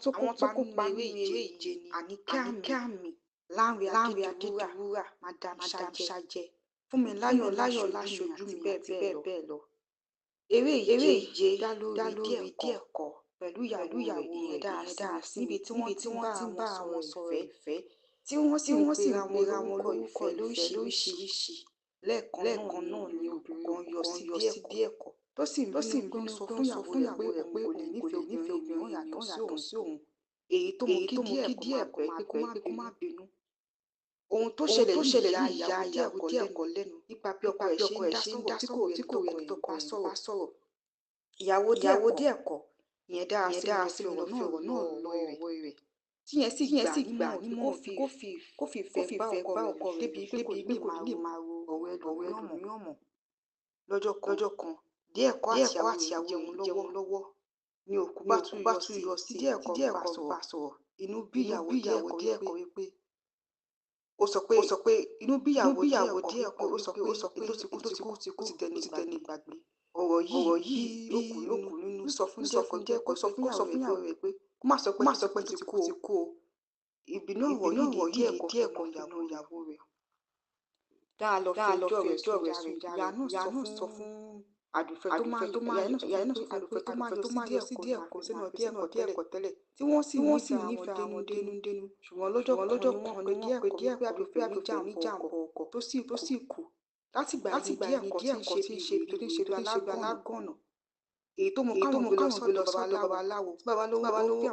tó kópa nínú eré ìje ni Àníkẹ́ Àmì, Lánrè Adédìwúrà, Madam Ṣajẹ, Fúnmiláyọ̀ Láṣojú mi àti bẹ́ẹ̀ lọ. Eré ìje dá lórí díẹ̀ ẹ̀kọ́ pẹ̀lú ìyàwó rẹ̀ ìyẹn Dáraṣími níbi tí wọ́n ti ń bá àwọn sọ̀rọ̀ ìfẹ́ tí wọ́n sì ń pera wọn lórúkọ ìfẹ́ lóríṣiríṣi. Lẹ́ẹ̀kan náà ni obìnrin kan yọ sí bí ẹ̀kọ́ tó sì ń bínú sọ fún ìyàwó rẹ̀ pé òun kò lè nífẹ̀ẹ́ obìnrin yàtọ̀ sí òun. Èyí tó mú kí díẹ̀ ẹ̀kọ́ máa pẹ́ kó má bínú. Ohun tó ṣẹlẹ̀ yìí ya ìyàwó díẹ̀ ẹ̀kọ́ lẹ́nu nípa bí ọkọ ẹ̀ ṣe ń dá sọ̀rọ̀ tí kò rẹ̀ tó bá sọ̀rọ̀. Ìyàwó díẹ̀ ẹ̀kọ́ ìyẹn Dáraṣími lọ fi ọ̀rọ̀ náà lọ ọ̀wọ́ rẹ̀ tíyẹn sì gbà nímọ̀ kó fi ìfẹ́ bá ọkọ rẹ̀ débi pé kò ní lè máa ro ọ̀rọ̀ ẹlòmíràn mọ́. Lọ́jọ́ kan díẹ̀ ẹ̀kọ́ àti ìyàwó jẹun lọ́wọ́ ni òkú bá tún yọ sí díẹ̀ ẹ̀kọ́ bá sọ̀rọ̀. Inú bí ìyàwó díẹ̀ ẹ̀kọ́ wípé ó sọ pé inú bí ìyàwó díẹ̀ ẹ̀kọ́ ó sọ pé tó ti kú ti dẹni gbàgbé. Ọ̀rọ̀ yìí lókùn nínú sọ fún díẹ̀ ẹ̀kọ́ sọ fún ìyàwó rẹ̀ pé kó má sọ pé tó ti kú o. Ìbínú ọ̀rọ̀ yìí díẹ̀ ẹ̀kọ́ ìyàwó rẹ̀. Dáa lọ fi ẹjọ́ rẹ̀ sùn. Ìyá náà sọ fún Àdùfẹ́ tó máa yọ sí díẹ̀ ẹ̀kọ́ sínú díẹ̀ ẹ̀kọ́ tẹ́lẹ̀ tí wọ́n sì nífẹ̀ẹ́ àwọn dénúdénú. Ṣùgbọ́n lọ́jọ́ kan ni wọ́n pe díẹ̀ ẹ̀kọ́ pé Àdùfẹ́ ní jàǹbá ọkọ̀ tó sì kú. Látìgbà yìí díẹ̀ ẹ̀kọ́ tí ń ṣe bí alágànná. Èyí tó mú káwọn gbé lọ sọ́dọ̀ babaláwo. Babaláwo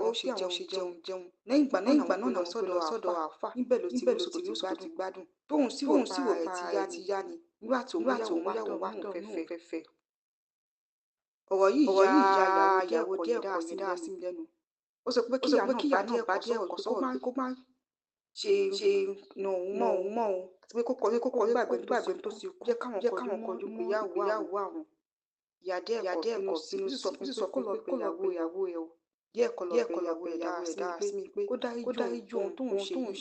ó fi àwọn ṣe jẹun. Lẹ́yìn ìgbà náà lọ sọ́dọ̀ àáfà. Níbẹ̀ ló ti gbádùn. Tóun sì wò para rẹ̀ ti yá ni. Nígbà tó múyàwó wá tọ̀ fẹ́fẹ́. Ọ̀rọ̀ yìí ya ìyàwó díẹ̀ ẹ̀kọ́ yẹn Dáraṣími lẹ́nu. Ó sọ pé kíyà náà bá díẹ̀ ẹ̀kọ́ sọ̀rọ̀ kó má ṣe nà òun mọ́ òun. Àti pé kó gbàgbé tó ti kú. Jẹ́ káwọn kọjú mọ́ ìgbéyàwó àwọn. Ìyá díẹ̀ ẹ̀kọ́ bínú sì sọ kó lọ pe ìyàwó ẹ̀ o. Díẹ̀ ẹ̀kọ́ lọ pe ìyàwó ẹ̀ Dáraṣími pé kó dáríjì ohun tóun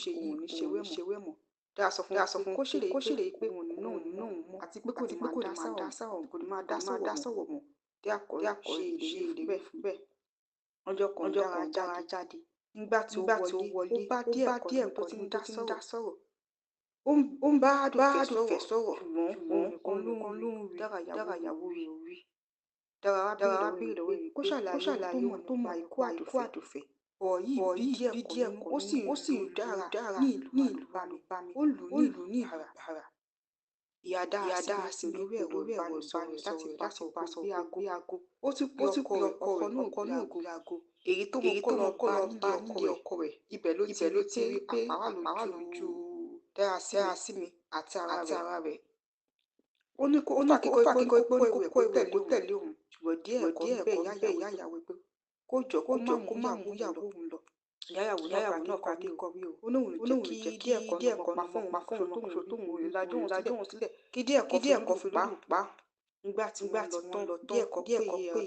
ṣe yìí òun ní ṣe wé mọ́. Dára sọ fún kó ṣèlérí pé òun nínú òun mọ́ àti pé kò ní máa dá sọ̀rọ̀ mọ́. Díẹ̀ ẹ̀kọ́ ṣe ìlérí fún bẹ́ẹ̀. Ọjọ́ kan Dára jáde. Nígbà tí ó wọlé ó bá díẹ̀ ẹ̀kọ́ tó ti ń dá sọ̀rọ̀. Ó ń bá Àdùfẹ́ sọ̀rọ̀ ṣùgbọ́n òun nìkan ló ń rí Dára ìyàwó rẹ̀ ò rí. Dára wá béèrè lọ́wọ́ rẹ̀ kó ṣàlàyé ohun tó mọ ikú Àdùfẹ́. Ọ̀rọ̀ yìí bí díẹ̀ ẹ̀kọ́ ó sì Dára ní ìlú àlùbami ó lù ní ìbàrà. Ìyá Dáraṣími lórí ẹ̀rọ ìbánisọ̀rọ̀ láti bá sọ bí aago. Ó ti pe ọkọ náà bí aago. Èyí tó mú kó lọ bá nílé ọkọ rẹ̀. Ibẹ̀ ló ti rí pé àpárá lójú Dáraṣími àti ara rẹ̀. Ó ní kó tẹ̀lé òun. Ṣùgbọ́n díẹ̀ ẹ̀kọ́ bẹ̀ ìyá ìyàwó pé kó jọ kó má mú ìyàwó òun lọ. Ìyá ìyàwó náà kọ́ bí o. Ó ní òun jẹ́ kí díẹ̀ ẹ̀kọ́ náà pa fún òun tóun rí lájú òun sílẹ̀. Kí díẹ̀ ẹ̀kọ́ fi pa. Nígbà tí wọ́n lọ díẹ̀ ẹ̀kọ́ pé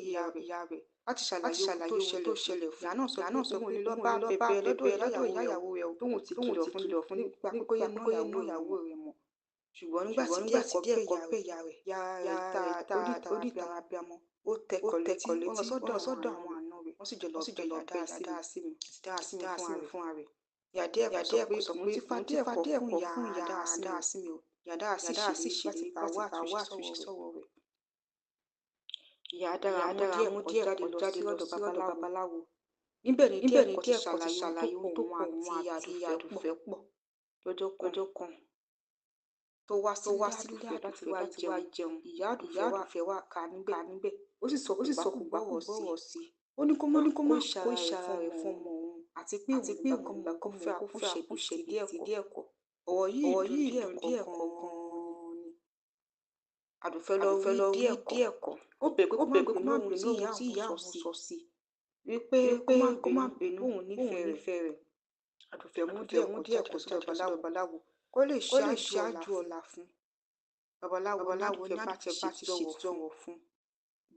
ìyá rẹ̀ láti ṣàlàyé ohun tó ṣẹlẹ̀ fún. Ìyá náà sọ pé òun lè lọ bá bẹ̀bẹ̀ lọ́dọ̀ ìyá ìyàwó rẹ̀ tóun ti kìlọ̀ fún nípa pé kó yẹ ná ìyàwó rẹ̀ mọ́. Ṣùgbọ́n nígbà tí díẹ̀ ẹ̀kọ́ pé ìyá rẹ̀ ó dìtà abiyamọ. Ó tẹkọ̀ létí wọ́n lọ sọ́dọ̀ àwọn àna rẹ̀ wọ́n sì jọ lọ bẹ̀ Dáraṣími fún ara rẹ̀. Ìyá díẹ̀ ẹ̀kọ́ sọ pé díẹ̀ ẹ̀kọ́ fún ìyá Dáraṣími o. Ìyá Dáraṣími ṣe láti bá wá àtúnṣe sọ̀rọ̀ rẹ̀. Ìyá Dára mú díẹ̀ ẹ̀kọ́ lọ sí ọ̀dọ̀ babaláwo. Níbẹ̀ ni díẹ̀ ẹ̀kọ́ ti ṣàlàyé ohun tó pọ̀ òun àti Àdùfẹ́ pọ̀. Lọ́jọ́ kan tó wá sí Àdùfẹ́ láti wá jẹun. Ìyá Àdùfẹ́ wá ka níbẹ̀. Ó sì sọ kò gbọ́rọ̀ sí. Ó ní kó má ìṣara rẹ̀ fún ọmọ òun àti pé òun gbà kó fẹ́ àkúṣe díẹ̀ ẹ̀kọ́. Ọ̀rọ̀ yìí dùn díẹ̀ ẹ̀kọ́ gan-an ni. Àdùfẹ́ lọ rí díẹ̀ ẹ̀kọ́. Ó bẹ̀ pé kó má bínú ohun tí ìyá òun sọ sí. Wípé kó má bínú òun nífẹ̀ẹ́ rẹ̀. Àdùfẹ́ mú díẹ̀ ẹ̀kọ́ sọ́dọ̀ babaláwo kó lè ṣáájú ọ̀la fún. Babaláwo ní Àdùfẹ́ bá ti ṣètùtù fún.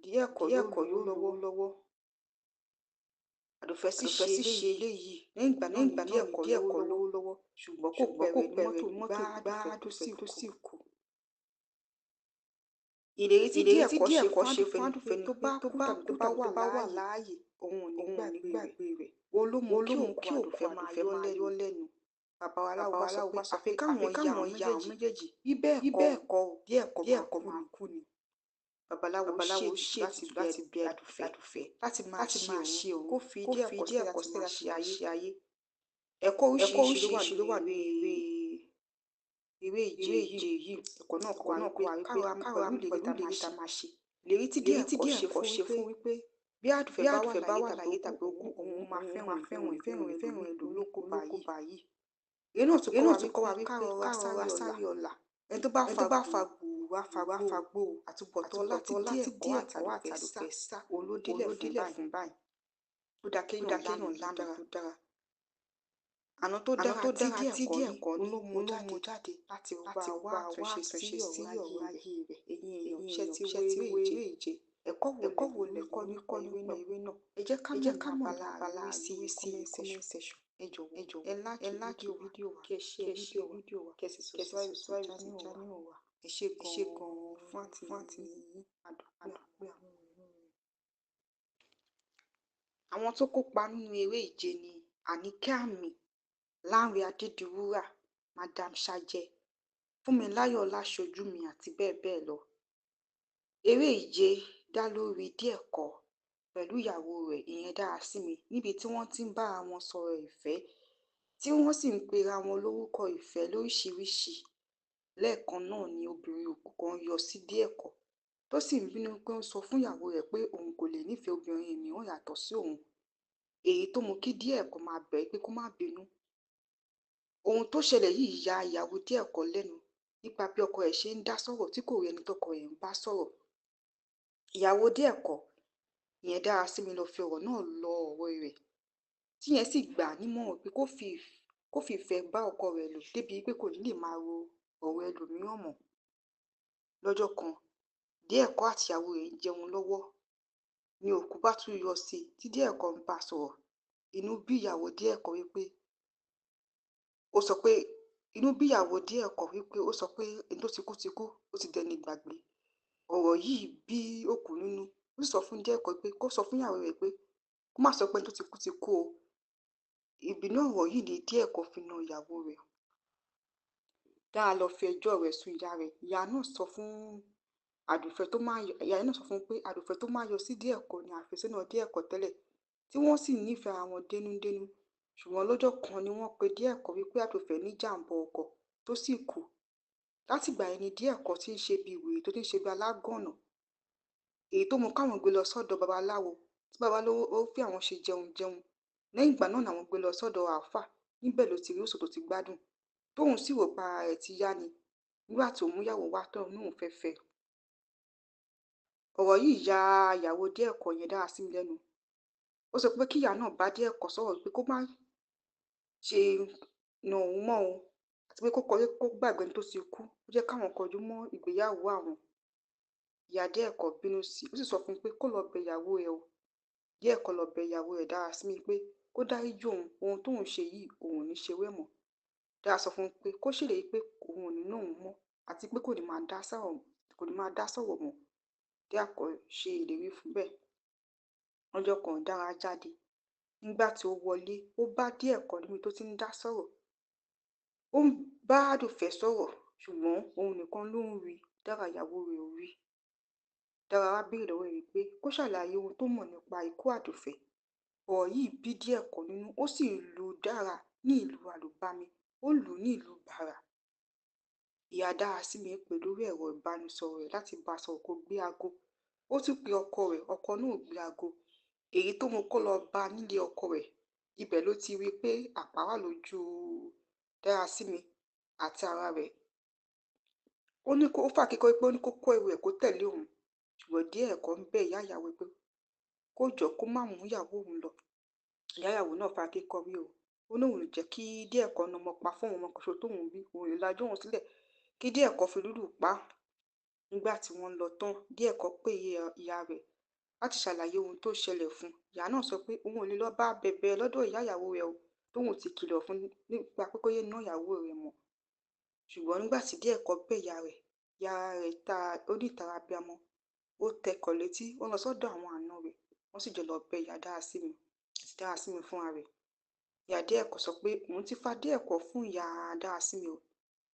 Díẹ̀ ẹ̀kọ́ yóò lọ́wọ́. Àdùfẹ́ sì ṣe eléyìí. Lẹ́yìn ìgbà náà díẹ̀ ẹ̀kọ́ lọ́wọ́. Ṣùgbọ́n kò pẹ́ rẹ̀ mọ́tò gbá Àdùfẹ́ tó sì kú. Ìlérí tí díẹ̀ ẹ̀kọ́ ṣe fún Àdùfẹ́ ni pé tó bá wà láàyè òun ò ní gbàgbé rẹ̀. olómù kí òkú àdùfẹ́ máa yọ́ lẹ́nu. Babaláwo bá sọ pé àfi káwọn ya àwọn méjèèjì bí bẹ́ẹ̀ kọ́ díẹ̀ kọ́ máa kú ni. Babaláwo ṣètùtù láti bí àdùfẹ́ láti máa ṣe òun kó fi díẹ̀ kọ́ sílẹ̀ láti máa ṣe ayé. Ẹ̀kọ́ oríṣiríṣi ló wà ní eré ìje yìí. Ẹ̀kọ́ náà kọ́ wa wípé káwa pẹ̀lú ìlérí tá máa ṣe. Ìlérí tí díẹ̀ kọ́ ṣe fún wípé bí àdùfẹ́ bá wà láyé tàbí ó kú òun máa fẹ́ràn ẹlòmíì kó bá yìí. Èyí náà tún kọ́ wa wípé ká rọra sáré ọ̀la. Ẹni tó bá fa gbòòrò àfagbó àtúbọ̀tán láti díẹ̀ kọ́ àtàdùfẹ́ sá olódélẹ̀ fún báyìí. Ó dá kéèyàn lánàá tó dára. Àná tó dára tí díẹ̀ kọ́ ní ló mú jáde láti wá àtúnṣe sí ọ̀rọ̀ ayé rẹ̀. Ẹ̀yin èèyàn ṣẹ́ ti wo eré ìje. Ẹ̀kọ́ wo lẹ̀kọ́ nípa ìwé náà? Ẹ jẹ́ ká mọ̀ lábala sí comment section. Ẹ jọ̀wọ́ ẹ like fídíò wa, kẹ́ share fídíò wa, kẹ́ sì subscribe sí channel wa. Ẹ ṣé gan-an fún àtìlẹ́yìn yín. Àdúpẹ́. Àwọn tó kópa nínú eré ìje ni Àníkẹ́ Àmì, Lánrè Adédiwúrà, Madam Ṣàjẹ́, Fúnmiláyọ̀ Ọláṣojúmi àti bẹ́ẹ̀ bẹ́ẹ̀ lọ. Eré ìje dá lórí díẹ̀ kọ́ pẹ̀lú ìyàwó rẹ̀ ìyẹn Dárasími níbi tí wọ́n ti ń bára wọn sọ̀rọ̀ ìfẹ́ tí wọ́n sì ń pera wọn lórúkọ ìfẹ́ lóríṣiríṣi. Lẹ́ẹ̀kan náà ni obìnrin òkú kan yọ sí díẹ̀ kọ́ tó sì ń bínú pé ó ń sọ fún ìyàwó rẹ̀ pé òun kò lè nífẹ̀ẹ́ obìnrin mìíràn yàtọ̀ sí òun, èyí tó mú kí díẹ̀ kọ́ máa bẹ̀ ẹ́ pé kó má bínú. Ohun tó ṣẹlẹ̀ yìí ya ìyàwó díẹ̀ kọ́ lẹ́nu nípa bí ọkọ rẹ̀ ṣe ń dá sọ̀rọ̀ tí kò rí ẹni tọ́kọ rẹ̀ ń bá sọ̀rọ̀. Ìyàwó díẹ̀ kọ́ ìyẹn Dárasími lọ fi ọ̀rọ̀ náà lọ ọ̀rẹ́ rẹ̀ tíyẹn sì gbà á nímọ̀ràn pé kó fi ìfẹ́ bá ọkọ rẹ̀ lò débi pé kò ní lè máa ro ọ̀rọ̀ ẹlòmíràn mọ́. Lọ́jọ́ kan díẹ̀ kọ́ àtìyàwó rẹ̀ ń jẹun lọ́wọ́ ni òkú bá tún yọ sí i tí díẹ̀ kọ́ ń bá a sọ̀rọ̀. Inú bí ìyàwó díẹ̀ kọ́ wípé ó sọ pé ẹni tó ti kú ó ti dẹni ìgbàgbé. Ọ̀rọ̀ yìí bí òkú nínú ó sì sọ fún díẹ̀ kọ́ pé kó sọ fún ìyàwó rẹ̀ pé kó má sọ pé ẹni tó ti kú o. Ìbínú ọ̀rọ̀ yìí ni díẹ̀ kọ́ fi na ìyàwó rẹ̀. Dára lọ fi ẹjọ́ rẹ̀ sùn ìyá rẹ̀. Ìyá náà sọ fún pé àdùfẹ́ tó máa yọ sí díẹ̀ kọ́ ni àfẹ́sọ́nà díẹ̀ kọ́ tẹ́lẹ̀ tí wọ́n sì nífẹ̀ẹ́ ara wọn dénúdénú. Ṣùgbọ́n lọ́jọ́ kan ni wọ́n pe díẹ̀ kọ́ wípé àdùfẹ́ ní jàǹbá ọkọ̀ tó sì kú. Látìgbà yẹn ni díẹ̀ kọ́ ti ń ṣe bí wèrè tó ti ń ṣe bí alágànná, èyí tó mú káwọn gbé lọ sọ́dọ̀ babaláwo tí babaláwo ó fi àwọn ṣe jẹun. Lẹ́yìn ìgbà náà làwọn gbé lọ sọ́dọ̀ àáfà. Níbẹ̀ ló ti rí òṣò tó ti gbádùn tóun sì rò pa ara rẹ̀ ti yá ni nígbà tó mú ìyàwó wá tán òun fẹ́ fẹ́. Ọ̀rọ̀ yìí ya ìyàwó díẹ̀ kọ́ yẹn Dárasími lẹ́nu. Ó sọ pé kí ìyá náà bá díẹ̀ kọ́ sọ̀rọ̀ pé kó má ṣe na òun mọ́ o àti pé kó gbàgbé ẹni tó ti kú, ó jẹ́ káwọn kọjú mọ́ ìgbéyàwó àwọn. Ìyá díẹ̀ kọ́ bínú sí i ó sì sọ fún un pé kó lọ bẹ ìyàwó rẹ̀ o. Díẹ̀ kọ́ lọ bẹ ìyàwó rẹ̀ Dárasími pé kó dáríjì òun, ohun tóun ṣe yìí òun ò ní ṣe wẹ́ mọ́. Dára sọ fún un pé kó ṣèlérí pé òun ò ní ná òun mọ́ àti pé kò ní máa dá sọ̀rọ̀ mọ́. Díẹ̀ kọ́ ṣe ìlérí fún bẹ́ẹ̀. Ọjọ́ kan Dára jáde. Nígbà tí ó wọlé ó bá díẹ̀ kọ́ níbi tó ti ń dá sọ̀rọ̀. Ó ń bá àdùfẹ́ sọ̀rọ̀ ṣùgbọ́n òun nìkan ló ń rí, Dára ìyàwó rẹ̀ ò rí. Dára wá béèrè lọ́wọ́ rẹ̀ pé kó ṣàlàyé ohun tó mọ̀ nípa ikú àdùfẹ́. Ọ̀rọ̀ yìí bí díẹ̀ kọ́ nínú ó sì lu Dára ní ìlú àlùbami, ó lù ú ní ìlú bàrà. Ìyá Dárasími pè lórí ẹ̀rọ ìbánisọ̀rọ̀ rẹ̀ láti bá a sọ̀rọ̀ kó gbé aago. Ó tún pe ọkọ rẹ̀, ọkọ náà ò gbé aago. Èyí tó mú kó lọ bá a nílé ọkọ rẹ̀. Ibẹ̀ ló ti rí pé àpá wà lójú Dárasími àti ara rẹ̀. Ó fà kíkọ́ pé ó ní kó kó ẹrù ẹ̀ kó tẹ̀lé òun. Ṣùgbọ́n díẹ̀ kọ́ ń bẹ ìyá ìyàwó pé kó jọ kó má mú ìyàwó òun lọ. Ìyá ìyàwó náà fà kíkọ́ rí o. Ó ní òun lè jẹ́ kí díẹ̀ kọ́ na ọmọ pa fún òun ọmọ kan ṣoṣo tóun bí, òun lè lajú òun sílẹ̀ kí díẹ̀ kọ́ fi lùlù pa. Nígbà tí wọ́n lọ tán díẹ̀ kọ́ pé ìyá rẹ̀ láti ṣàlàyé ohun tó ṣẹlẹ̀ fún. Ìyá náà sọ pé òun ò lè lọ bá bẹ̀bẹ̀ lọ́dọ̀ ìyá ìyàwó rẹ̀ o tóun ti kìlọ̀ fún nípa pé kó yé ná ìyàwó rẹ̀ mọ́. Ṣùgbọ́n nígbà tí díẹ̀ kọ́ bẹ̀ ìyá rẹ̀ ó ní ìtara abiyamọ. Ó tẹkọ̀ létí, ó lọ sọ́dọ̀ àwọn àna rẹ̀, wọ́n sì jọ lọ bẹ ìyá Dárasími. àti Dárasími fúnra rẹ̀. Ìyá Adéẹ̀kọ́ sọ pé òun ti fa Adéẹ̀kọ́ fún ìyá Dárasími o.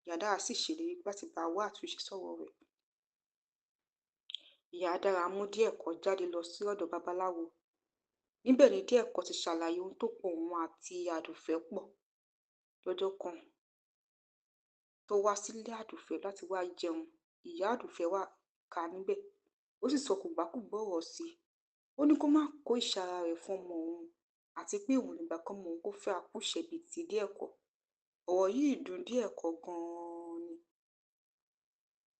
Ìyá Dára sì ṣèlérí láti bá wá àtúnṣe sọ̀rọ̀ rẹ̀. Ìyá Dára mú Díẹ̀kọ́ jáde lọ sí ọ̀dọ̀ babaláwo. Níbẹ̀ ni Díẹ̀kọ́ ti ṣàlàyé ohun tó pọ̀ òun àti Àdùfẹ́ pọ̀. Lọ́jọ́ kan tó wá sílé Àdùfẹ́ láti wá jẹun, ìyá Àdùfẹ́ wá kà níbẹ̀. Ó sì sọ kògbákùgbọ́ ọ̀rọ̀ sí i. Ó ní kó má kó ìṣara rẹ̀ fún ọmọ òun àti pé òun nígbà kan mọ òun kó fẹ́ akúṣẹ̀ bíi ti Díẹ̀kọ́. Ọ̀rọ̀ yìí dùn Díẹ̀kọ́ gan-an ni.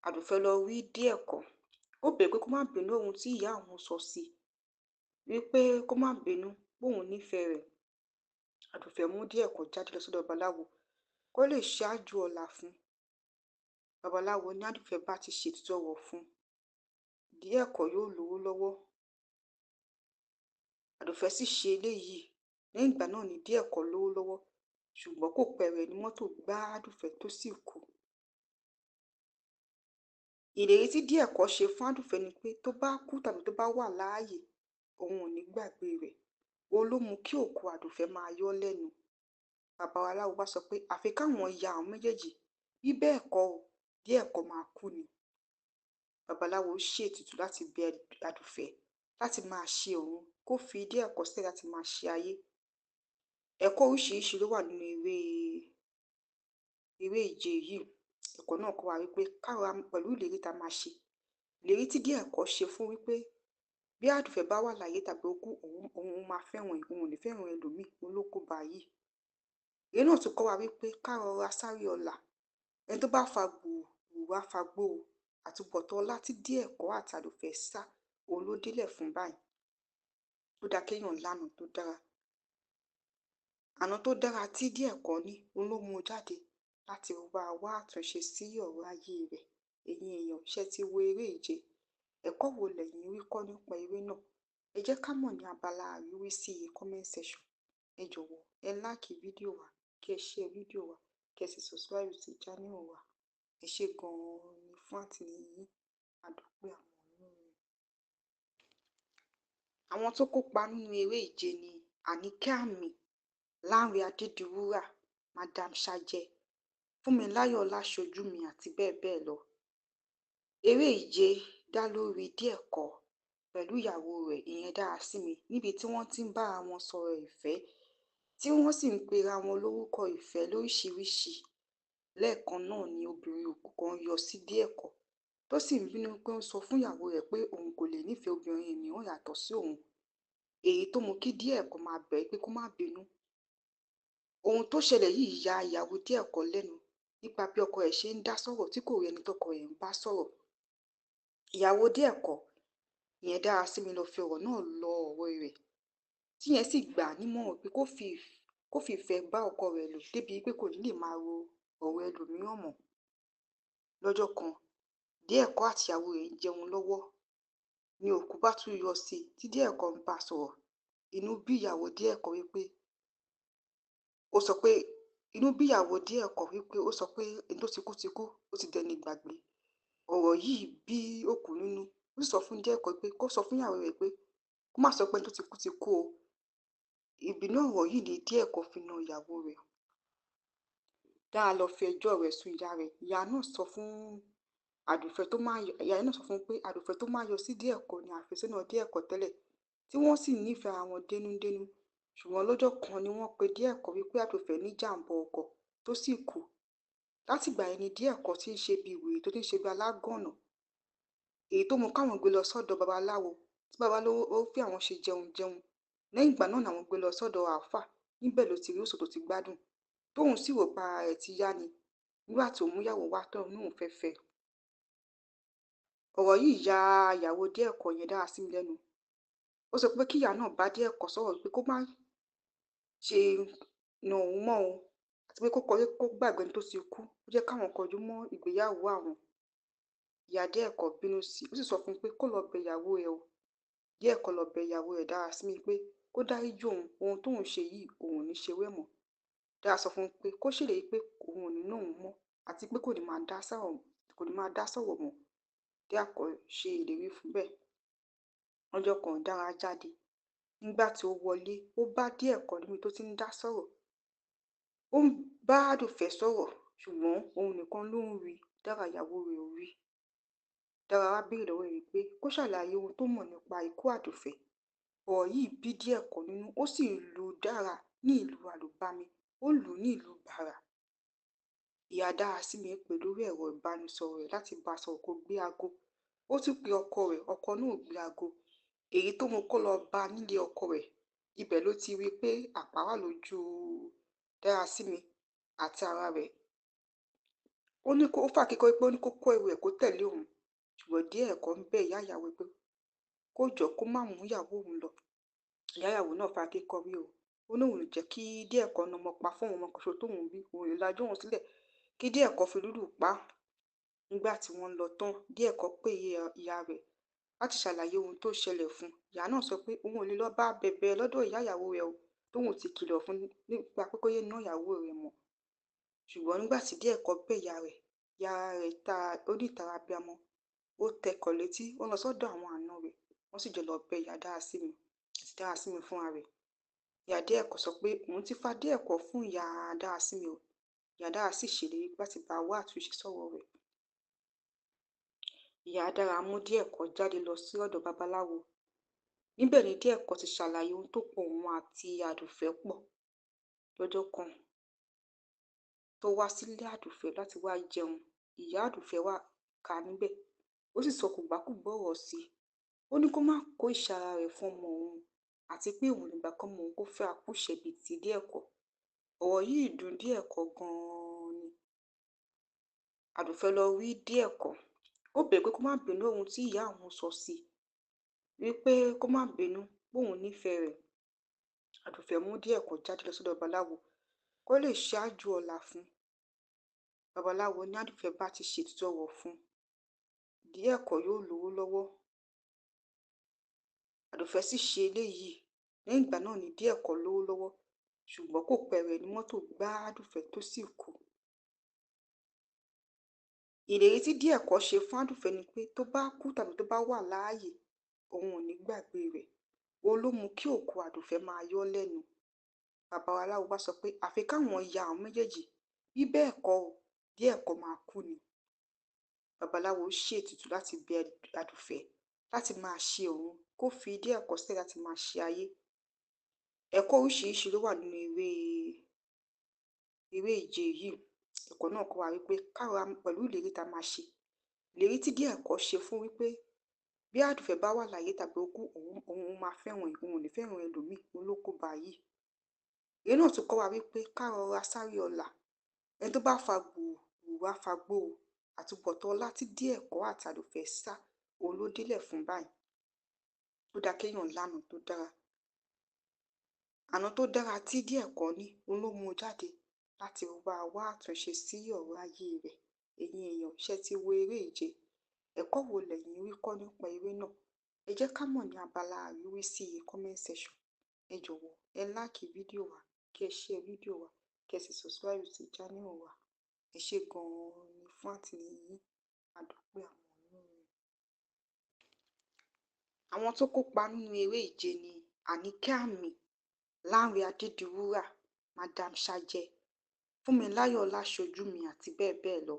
Àdùfẹ́ lọ rí Díẹ̀kọ́. Ó bẹ̀ pé kó má bínú ohun tí ìyá òun sọ sí i, wípé kó má bínú bóun nífẹ̀ẹ́ rẹ̀. Àdùfẹ́ mú Díẹ̀kọ́ jáde lọ sọ́dọ̀ babaláwo kó lè ṣáájú ọ̀la fún. Babaláwo ní Àdùfẹ́ bá ti ṣètùtù ọ̀rọ̀ fún, Díẹ̀kọ́ yóò lówó lọ́wọ́. Àdùfẹ́ sì ṣe eléyìí. Lẹ́yìn ìgbà náà ni Díẹ̀kọ́ lówó lọ́wọ́, ṣùgbọ́n kò pẹ́ rẹ̀ ni mọ́tò gbá Àdùfẹ́ tó sì kú. Ìlérí tí Díẹ̀kọ́ ṣe fún Àdùfẹ́ ni pé tó bá kú tàbí tó bá wà láàyè, òun ò ní gbàgbé rẹ̀. Òun ló mú kí òkú Àdùfẹ́ máa yọ́ lẹ́nu. Babaláwo bá sọ pé àfi káwọn ya àwọn méjèèjì, bí bẹ́ẹ̀ kọ́ o, Díẹ̀kọ́ máa kú ni. Babaláwo ṣètùtù láti bẹ Àdùfẹ́ láti máa ṣe òun, kó fi Díẹ̀kọ́ sílẹ̀ láti máa ṣe ayé. Ẹ̀kọ́ oríṣiríṣi ló wà nínú eré ìje yìí. Ẹ̀kọ́ náà kọ́ wa wípé káwa pẹ̀lú ìlérí tá a máa ṣe. Ìlérí tí Díẹ̀kọ́ ṣe fún wípé bí Àdùfẹ́ bá wà láyé tàbí ó kú, òun máa fẹ́ràn òun ò ní fẹ́ràn ẹlòmíì, òun ló kó bá yìí. Èyí náà tún kọ́ wa wípé ká rọra sáré ọ̀la. Ẹni tó bá fa gbùrù wá fa gbóò. Àtúbọ̀tán ọlá tí Díẹ̀kọ́ àti Àdùfẹ́ sá, òun ló délẹ̀ fún báyìí. Ó dá kéèyàn lánàá tó dára. Àná tó dára tí Díẹ̀kọ́ ní, òun ló mú jáde láti wá àtúnṣe sí ọ̀rọ̀ ayé rẹ̀. Ẹ̀yin èèyàn, ṣé ti wo eré ìje? Ẹ̀kọ́ wo lẹ̀yin rí kọ́ nípa eré náà? Ẹ jẹ́ ká mọ̀ ní abala àríwísí comment section. Ẹ jọ̀wọ́ ẹ like fídíò wa, kí ẹ share fídíò wa, kí ẹ sì subscribe sí channel wa. Ẹ ṣé gan-an ni fún àtìlẹ́yìn yín. A dúpẹ́ àwọn olórin. Àwọn tó kópa nínú eré ìje ni Àníkẹ́ Àmì, Lánrè Adédiwúrà, Madam Ṣàjẹ́, Fúnmiláyọ̀ Ọláṣojúmi àti bẹ́ẹ̀ bẹ́ẹ̀ lọ. Eré ìje dá lórí Díẹ̀kọ́ pẹ̀lú ìyàwó rẹ̀ ìyẹn Dárasími, níbi tí wọ́n ti ń bára wọn sọ̀rọ̀ ìfẹ́, tí wọ́n sì ń pera wọn lórúkọ ìfẹ́ lóríṣiríṣi. Lẹ́ẹ̀kan náà ni obìnrin òkú kan yọ sí Díẹ̀kọ́ tó sì ń bínú pé ó ń sọ fún ìyàwó rẹ̀ pé òun kò lè nífẹ̀ẹ́ obìnrin mìíràn yàtọ̀ sí òun. Èyí tó mú kí Díẹ̀kọ́ máa bẹ̀ pé kó má bínú. Ohun tó ṣẹlẹ̀ yìí ya ìyàwó Díẹ̀kọ́ lẹ́nu nípa bí ọkọ rẹ̀ ṣe ń dá sọ̀rọ̀ tí kò rí ẹni tọ́kọ rẹ̀ ń bá sọ̀rọ̀. Ìyàwó Díẹ̀kọ́ ìyẹn Dárasími lọ fi ọ̀rọ̀ náà lọ ọ̀rẹ́ rẹ̀, tíyẹn sì gbà á nímọ̀ràn pé kó fi ìfẹ́ bá ọkọ rẹ̀ lò débi pé kò ní lè máa ro ọ̀rọ̀ ẹlòmíràn mọ́. Lọ́jọ́ kan, Díẹ̀kọ́ àti ìyàwó rẹ̀ ń jẹun lọ́wọ́ ni òkú bá tún yọ sí i tí Díẹ̀kọ́ ń bá sọ̀rọ̀. Inú bí ìyàwó Díẹ̀kọ́ wípé ó sọ pé ẹni tó ti kú, ó ti dẹni ìgbàgbé. Ọ̀rọ̀ yìí bí òkú nínú. Ó sọ fún Díẹ̀kọ́ pé kó sọ fún ìyàwó rẹ̀ pé kó má sọ pé ẹni tó ti kú o. Ìbínú ọ̀rọ̀ yìí ni Díẹ̀kọ́ fi na ìyàwó rẹ̀. Dára lọ fi ẹjọ́ rẹ̀ sùn ìyá rẹ̀. Ìyá náà sọ fún pé Àdùfẹ́ tó máa yọ sí Díẹ̀kọ́ ni àfẹ́sọ́nà Díẹ̀kọ́ tẹ́lẹ̀, tí wọ́n sì nífẹ̀ẹ́ ara wọn dénúdénú. Ṣùgbọ́n lọ́jọ́ kan ni wọ́n pe Díẹ̀kọ́ wípé Àdùfẹ́ ní jàǹbá ọkọ̀ tó sì kú. Látìgbà yẹn ni Díẹ̀kọ́ ti ń ṣe bí wèrè tó ti ń ṣe bí alágànná. Èyí tó mú káwọn gbé lọ sọ́dọ̀ babaláwo, tí babaláwo ó fi àwọn ṣe jẹun. Lẹ́yìn ìgbà náà làwọn gbé lọ sọ́dọ̀ àáfà. Níbẹ̀ ló ti rí òṣò tó ti gbádùn. Tóun sì rò pa ara rẹ̀ ti yá ni. Nígbà tó mú ìyàwó wá tóun ní òun fẹ́ fẹ́. Ọ̀rọ̀ yìí ya ìyàwó Díẹ̀kọ́ yẹn Dárasími lẹ́nu. Ó sọ pé kí ìyá náà bá Díẹ̀kọ́ sọ̀rọ̀ pé kó má ṣe na òun mọ́ o, àti pé kó gbàgbé ẹni tó ti kú, ó jẹ́ káwọn kọjú mọ́ ìgbéyàwó àwọn. Ìyá Díẹ̀kọ́ bínú sí i, ó sì sọ fún un pé kó lọ bẹ ìyàwó rẹ̀ o. Díẹ̀kọ́ lọ bẹ ìyàwó rẹ̀ Dárasími pé kó dáríjì òun, ohun tóun ṣe yìí òun ò ní ṣe wẹ́ mọ́. Dára sọ fún un pé kó ṣèlérí pé òun ò ní ná òun mọ́ àti pé kò ní máa dá sọ̀rọ̀ mọ́. Díẹ̀kọ́ ṣe ìlérí fún bẹ́ẹ̀. Ọjọ́ kan Dára jáde Nígbà tí ó wọlé, ó bá Díẹ̀kọ́ níbi tó ti ń dá sọ̀rọ̀. Ó ń bá Àdùfẹ́ sọ̀rọ̀, ṣùgbọ́n òun nìkan ló ń rí, Dára ìyàwó rẹ̀ ò rí. Dára wá béèrè lọ́wọ́ rẹ̀ pé kó ṣàlàyé ohun tó mọ̀ nípa ikú Àdùfẹ́. Ọ̀rọ̀ yìí bí Díẹ̀kọ́ nínú, ó sì lu Dára ní ìlú àlùbami, ó lù ú ní ìlú bàrà. Ìyá Dárasími pè lórí ẹ̀rọ ìbánisọ̀rọ̀ rẹ̀ láti bá a sọ̀rọ̀ kó gbé aago. Ó tún pe ọkọ rẹ̀, ọkọ náà ò gbé aago. Èyí tó mú kó lọ bá a nílé ọkọ rẹ̀, ibẹ̀ ló ti rí i pé àpá wà lójú Dárasími àti ara rẹ̀. Ó ní kó fà kíkọ́ pé ó ní kó kó ẹrù ẹ̀ kó tẹ̀lé òun, ṣùgbọ́n Díẹ̀kọ́ ń bẹ ìyá ìyàwó pé kó jọ kó má mú ìyàwó òun lọ. Ìyá ìyàwó náà fa kíkọ́ rí o. Ó ní òun jẹ́ kí Díẹ̀kọ́ na ọmọ pa fún òun ọmọ kan ṣoṣo tóun bí, òun lè lajú òun sílẹ̀ kí Díẹ̀kọ́ fi lùlù pa. Nígbà tí wọ́n lọ tán, Díẹ̀kọ́ pè ìyá rẹ̀ láti ṣàlàyé ohun tó ṣẹlẹ̀ fún un. Ìyá náà sọ pé òun ò lè lọ bá bẹ̀bẹ̀ lọ́dọ̀ ìyá ìyàwó rẹ̀ o, tóun ti kìlọ̀ fún nípa pé kó yé ná ìyàwó rẹ̀ mọ́. Ṣùgbọ́n nígbà tí Díẹ̀kọ́ bẹ̀ ìyá rẹ̀ ó ní ìtara abiyamọ. Ó tẹkọ̀ létí, ó lọ sọ́dọ̀ àwọn àna rẹ̀, wọ́n sì jọ lọ bẹ ìyá Dárasími àti Dárasími fúnra rẹ̀. Ìyá Díẹ̀kọ́ sọ pé òun ti fa Díẹ̀kọ́ fún ìyá Dárasími o. Ìyá Dára sì ṣèlérí láti bá wá àtúnṣe sọ̀rọ̀ rẹ̀. Ìyá Dára mú Díẹ̀kọ́ jáde lọ sí ọ̀dọ̀ babaláwo. Níbẹ̀ ni Díẹ̀kọ́ ti ṣàlàyé ohun tó pọ̀ òun àti Àdùfẹ́ pọ̀. Lọ́jọ́ kan tó wá sílé Àdùfẹ́ láti wá jẹun, ìyá Àdùfẹ́ wá kà níbẹ̀. Ó sì sọ kògbákùgbọ́ ọ̀rọ̀ sí i. Ó ní kó má kó ìṣara rẹ̀ fún ọmọ òun àti pé òun nígbà kan mọ òun kó fẹ́ akúṣẹ̀bí ti Díẹ̀kọ́. Ọ̀rọ̀ yìí dùn Díẹ̀kọ́ gan-an ni. Àdùfẹ́ lọ rí Díẹ̀kọ́. Ó bẹ̀ pé kó má bínú ohun tí ìyá òun sọ sí i, wípé kó má bínú bóun nífẹ̀ẹ́ rẹ̀. Àdùfẹ́ mú Díẹ̀kọ́ jáde lọ sọ́dọ̀ babaláwo kó lè ṣáájú ọ̀la fún un. Babaláwo ní Àdùfẹ́ bá ti ṣètùtù ọ̀rọ̀ fún un, Díẹ̀kọ́ yóò lówó lọ́wọ́. Àdùfẹ́ sì ṣe eléyìí. Lẹ́yìn ìgbà náà ni Díẹ̀kọ́ lówó lọ́wọ́, ṣùgbọ́n kò pẹ́ rẹ̀ ní mọ́tò gbá Àdùfẹ́ tó sì kú. Ìlérí tí Díẹ̀kọ́ ṣe fún Àdùfẹ́ ni pé tó bá kú tàbí tó bá wà láàyè, òun ò ní gbàgbé rẹ̀. Òun ló mú kí òkú Àdùfẹ́ máa yọ́ lẹ́nu. Babaláwo bá sọ pé àfi káwọn ya àwọn méjèèjì, bí bẹ́ẹ̀ kọ́ o, Díẹ̀kọ́ máa kú ni. Babaláwo ṣètùtù láti bẹ Àdùfẹ́ láti máa ṣe òun, kó fi Díẹ̀kọ́ sílẹ̀ láti máa ṣe ayé. Ẹ̀kọ́ oríṣiríṣi ló wà nínú eré ìje yìí. Ẹ̀kọ́ náà kọ́ wa wípé káwa pẹ̀lú ìlérí tá a máa ṣe. Ìlérí tí Díẹ̀kọ́ ṣe fún wípé bí Àdùfẹ́ bá wà láyé tàbí ó kú, òun máa fẹ́ràn òun ò ní fẹ́ràn ẹlòmíì, òun ló kó bá yìí. Èyí náà tún kọ́ wa wípé ká rọra sáré ọ̀la. Ẹni tó bá fa gbùrù á fa gbóò. Àtúbọ̀tán ọlá tí Díẹ̀kọ́ àti Àdùfẹ́ sá, òun ló délẹ̀ fún báyìí. Ó dá kéèyàn lánà tó dára. Àná tó dára tí Díẹ̀kọ́ ní, òun ló mú jáde láti wá àtúnṣe sí ọ̀rọ̀ ayé rẹ̀. Ẹ̀yin èèyàn, ṣé ti wo eré ìje? Ẹ̀kọ́ wo lẹ̀yin rí kọ́ nípa eré náà? Ẹ jẹ́ ká mọ̀ ní abala àríwísí comment section. Ẹ jọ̀wọ́ ẹ like fídíò wa, kí ẹ share fídíò wa, kí ẹ sì subscribe sí channel wa. Ẹ ṣé gan-an ni fún àtìlẹ́yìn yín. A dúpẹ́ àwọn olóore. Àwọn tó kópa nínú eré ìje ni Àníkẹ́ Àmì, Lánrè Adédiwúrà, Madam Ṣàjẹ́, Fúnmiláyọ̀ Ọláṣojúmi àti bẹ́ẹ̀ bẹ́ẹ̀ lọ.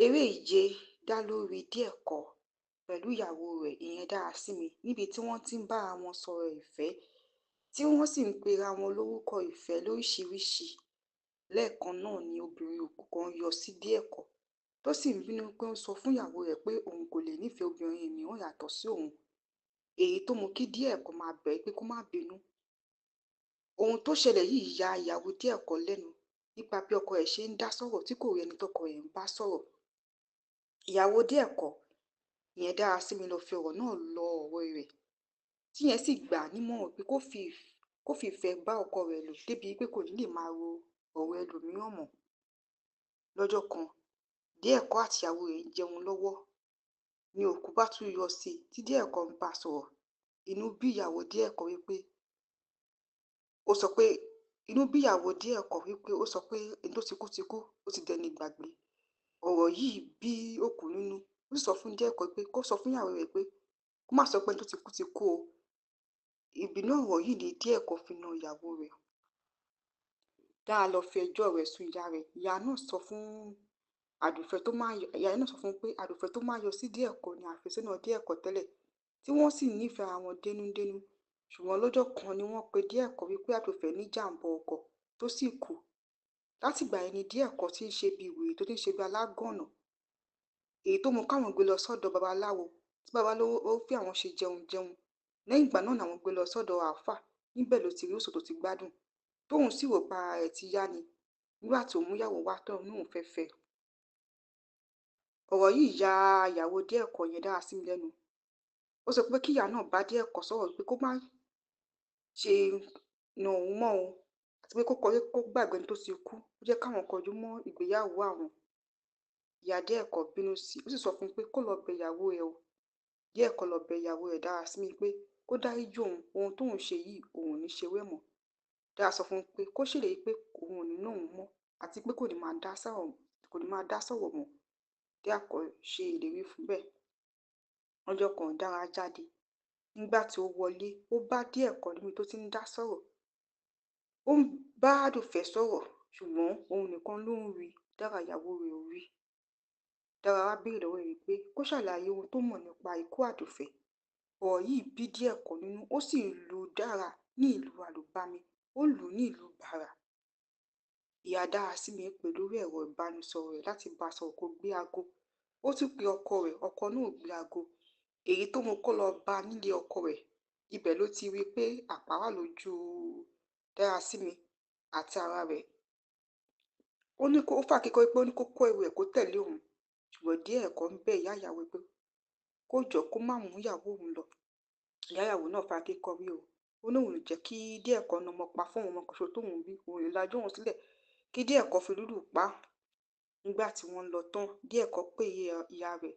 Eré ìje dá lórí Díẹ̀kọ́ pẹ̀lú ìyàwó rẹ̀ ìyẹn Dárasími, níbi tí wọ́n ti ń bára wọn sọ̀rọ̀ ìfẹ́, tí wọ́n sì ń pera wọn lórúkọ ìfẹ́ lóríṣiríṣi. Lẹ́ẹ̀kan náà ni obìnrin òkú kan yọ sí Díẹ̀kọ́ tó sì ń bínú pé ó ń sọ fún ìyàwó rẹ̀ pé òun kò lè nífẹ̀ẹ́ obìnrin mìíràn yàtọ̀ sí òun. Èyí tó mú kí Díẹ̀kọ́ máa bẹ̀ pé kó má bínú. Ohun tó ṣẹlẹ̀ yìí ya ìyàwó Díẹ̀kọ́ lẹ́nu nípa bí ọkọ rẹ̀ ṣe ń dá sọ̀rọ̀ tí kò rí ẹni tọ́kọ rẹ̀ ń bá sọ̀rọ̀. Ìyàwó Díẹ̀kọ́ ìyẹn Dárasími lọ fi ọ̀rọ̀ náà lọ ọ̀rẹ́ rẹ̀, tíyẹn sì gbà á nímọ̀ràn pé kó fi ìfẹ́ bá ọkọ rẹ̀ lò débi pé kò ní lè máa ro ọ̀rọ̀ ẹlòmíràn mọ́. Lọ́jọ́ kan, Díẹ̀kọ́ àti ìyàwó rẹ̀ ń jẹun lọ́wọ́ ni òkú bá tún yọ sí i tí Díẹ̀kọ́ ń bá sọ̀rọ̀. Inú bí ìyàwó Díẹ̀kọ́ wípé ó sọ pé ẹni tó ti kú, ó ti dẹni ìgbàgbé. Ọ̀rọ̀ yìí bí òkú nínú. Ó sì sọ fún Díẹ̀kọ́ pé kó sọ fún ìyàwó rẹ̀ pé kó má sọ pé ẹni tó ti kú o, ìbínú ọ̀rọ̀ yìí ni Díẹ̀kọ́ fi na ìyàwó rẹ̀. Dára lọ fi ẹjọ́ rẹ̀ sùn ìyá rẹ̀. Ìyá náà sọ fún pé Àdùfẹ́ tó máa yọ sí Díẹ̀kọ́ ni àfẹ́sọ́nà Díẹ̀kọ́ tẹ́lẹ̀, tí wọ́n sì nífẹ̀ẹ́ ara wọn dénúdénú. Ṣùgbọ́n lọ́jọ́ kan ni wọ́n pe Díẹ̀kọ́ wípé Àdùfẹ́ ní jàǹbá ọkọ̀ tó sì kú. Látìgbà yẹn ni Díẹ̀kọ́ ti ń ṣe bí wèrè tó ti ń ṣe bí alágànná, èyí tó mú káwọn gbé lọ sọ́dọ̀ babaláwo, tí babaláwo ó fi àwọn ṣe jẹun. Lẹ́yìn ìgbà náà làwọn gbé lọ sọ́dọ̀ àáfà, níbẹ̀ ló ti rí òsò tó ti gbádùn, tóun sì rò pa ara rẹ̀ ti yá ni. Nígbà tó mú ìyàwó wá tóun náà fẹ́ fẹ́. Ọ̀rọ̀ yìí ya ìyàwó Díẹ̀kọ́ yẹn Dárasími lẹ́nu. Ó sọ pé kí ìyá náà bá Díẹ̀kọ́ sọ̀rọ̀ pé kó má ṣe na òun mọ́ o, àti pé kó gbàgbé ẹni tó ti kú, ó jẹ́ káwọn kọjú mọ́ ìgbéyàwó àwọn. Ìyá Díẹ̀kọ́ bínú sí i, ó sì sọ fún un pé kó lọ bẹ ìyàwó ẹ̀ o. Díẹ̀kọ́ lọ bẹ ìyàwó ẹ̀ Dárasími pé kó dáríjì òun, ohun tóun ṣe yìí òun ò ní ṣe wẹ́ mọ́. Dára sọ fún un pé kó ṣèlérí pé òun ò ní ná òun mọ́, àti pé kò ní máa dá sọ̀rọ̀ mọ́. Díẹ̀kọ́ ṣe ìlérí fún bẹ́ẹ̀. Ọjọ́ kan Dára jáde. Nígbà tí ó wọlé, ó bá Díẹ̀kọ́ níbi tó ti ń dá sọ̀rọ̀. Ó ń bá Àdùfẹ́ sọ̀rọ̀, ṣùgbọ́n òun nìkan ló ń rí, Dára ìyàwó rẹ̀ ò rí. Dára wá béèrè lọ́wọ́ rẹ̀ pé kó ṣàlàyé ohun tó mọ̀ nípa ikú Àdùfẹ́. Ọ̀rọ̀ yìí bí Díẹ̀kọ́ nínú, ó sì lu Dára ní ìlú àlùbami, ó lù ú ní ìlú bàrà. Ìyá Dárasími pè lórí ẹ̀rọ ìbánisọ̀rọ̀ rẹ̀ láti bá a sọ̀rọ̀ kó gbé aago. Ó tún pe ọkọ rẹ̀, ọkọ náà ò gbé aago. Èyí tó mú kó lọ bá a nílé ọkọ rẹ̀, ibẹ̀ ló ti rí i pé àpá wà lójú Dárasími àti ara rẹ̀. Ó fà kíkọ́ pé ó ní kó kó ẹrù ẹ̀ kó tẹ̀lé òun. Ṣùgbọ́n Díẹ̀kọ́ ń bẹ ìyá ìyàwó pé kó jọ̀ọ́ kó má mú ìyàwó òun lọ. Ìyá ìyàwó náà fà kíkọ́ rí o. Ó ní òun ò jẹ́ kí Díẹ̀kọ́ na ọmọ pa fún òun, ọmọ kan ṣoṣo tóun bí, òun ò lè lajú òun sílẹ̀ kí Díẹ̀kọ́ fi lùlù pa á. Nígbà tí wọ́n lọ tán, Díẹ̀kọ́ pè ìyá rẹ̀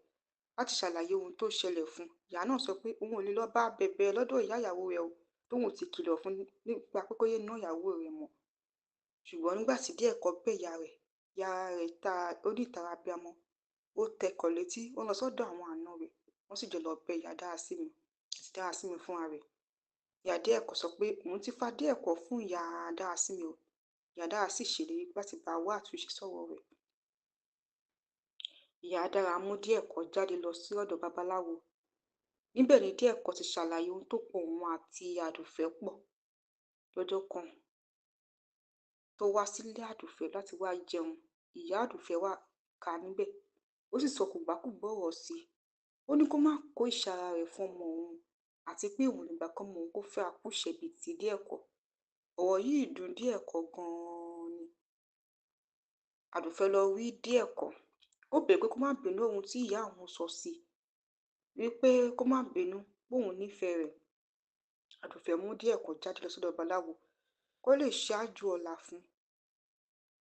láti ṣàlàyé ohun tó ṣẹlẹ̀ fún un. Ìyá náà sọ pé òun ò lè lọ bá bẹ̀bẹ̀ lọ́dọ̀ ìyá ìyàwó rẹ̀ o, tóun ti kìlọ̀ fún nípa pé kó yé ná ìyàwó rẹ̀ mọ́. Ṣùgbọ́n nígbà tí Díẹ̀kọ́ bẹ̀ ìyá rẹ̀ ó ní ìtara abiyamọ. Ó tẹkọ̀ létí, ó lọ sọ́dọ̀ àwọn àna rẹ̀, wọ́n sì jọ lọ bẹ ìyá Dárasími àti Dárasími fúnra rẹ̀. Ìyá Díẹ̀kọ́ sọ pé òun ti fa Díẹ̀kọ́ fún ìyá Dárasími o. Ìyá Dára sì ṣèlérí láti bá wá àtúnṣe sọ̀rọ̀ rẹ̀. Ìyá Dára mú Díẹ̀kọ́ jáde lọ sí ọ̀dọ̀ babaláwo. Níbẹ̀ ni Díẹ̀kọ́ ti ṣàlàyé ohun tó pọ̀ òun àti Àdùfẹ́ pọ̀. Lọ́jọ́ kan tó wá sílé Àdùfẹ́ láti wá jẹun, ìyá Àdùfẹ́ wá kà níbẹ̀. Ó sì sọ kògbákùgbọ́ ọ̀rọ̀ sí i. Ó ní kó má kó ìṣara rẹ̀ fún ọmọ òun, àti pé òun nígbà kan mọ òun kó fẹ́ akúṣẹ̀bí ti Díẹ̀kọ́. Ọ̀rọ̀ yìí dùn Díẹ̀kọ́ gan-an ni. Àdùfẹ́ lọ rí Díẹ̀kọ́. Ó bẹ̀ pé kó má bínú ohun tí ìyá òun sọ sí i, wípé kó má bínú bóun nífẹ̀ẹ́ rẹ̀. Àdùfẹ́ mú Díẹ̀kọ́ jáde lọ sọ́dọ̀ babaláwo kó lè ṣáájú ọ̀la fún.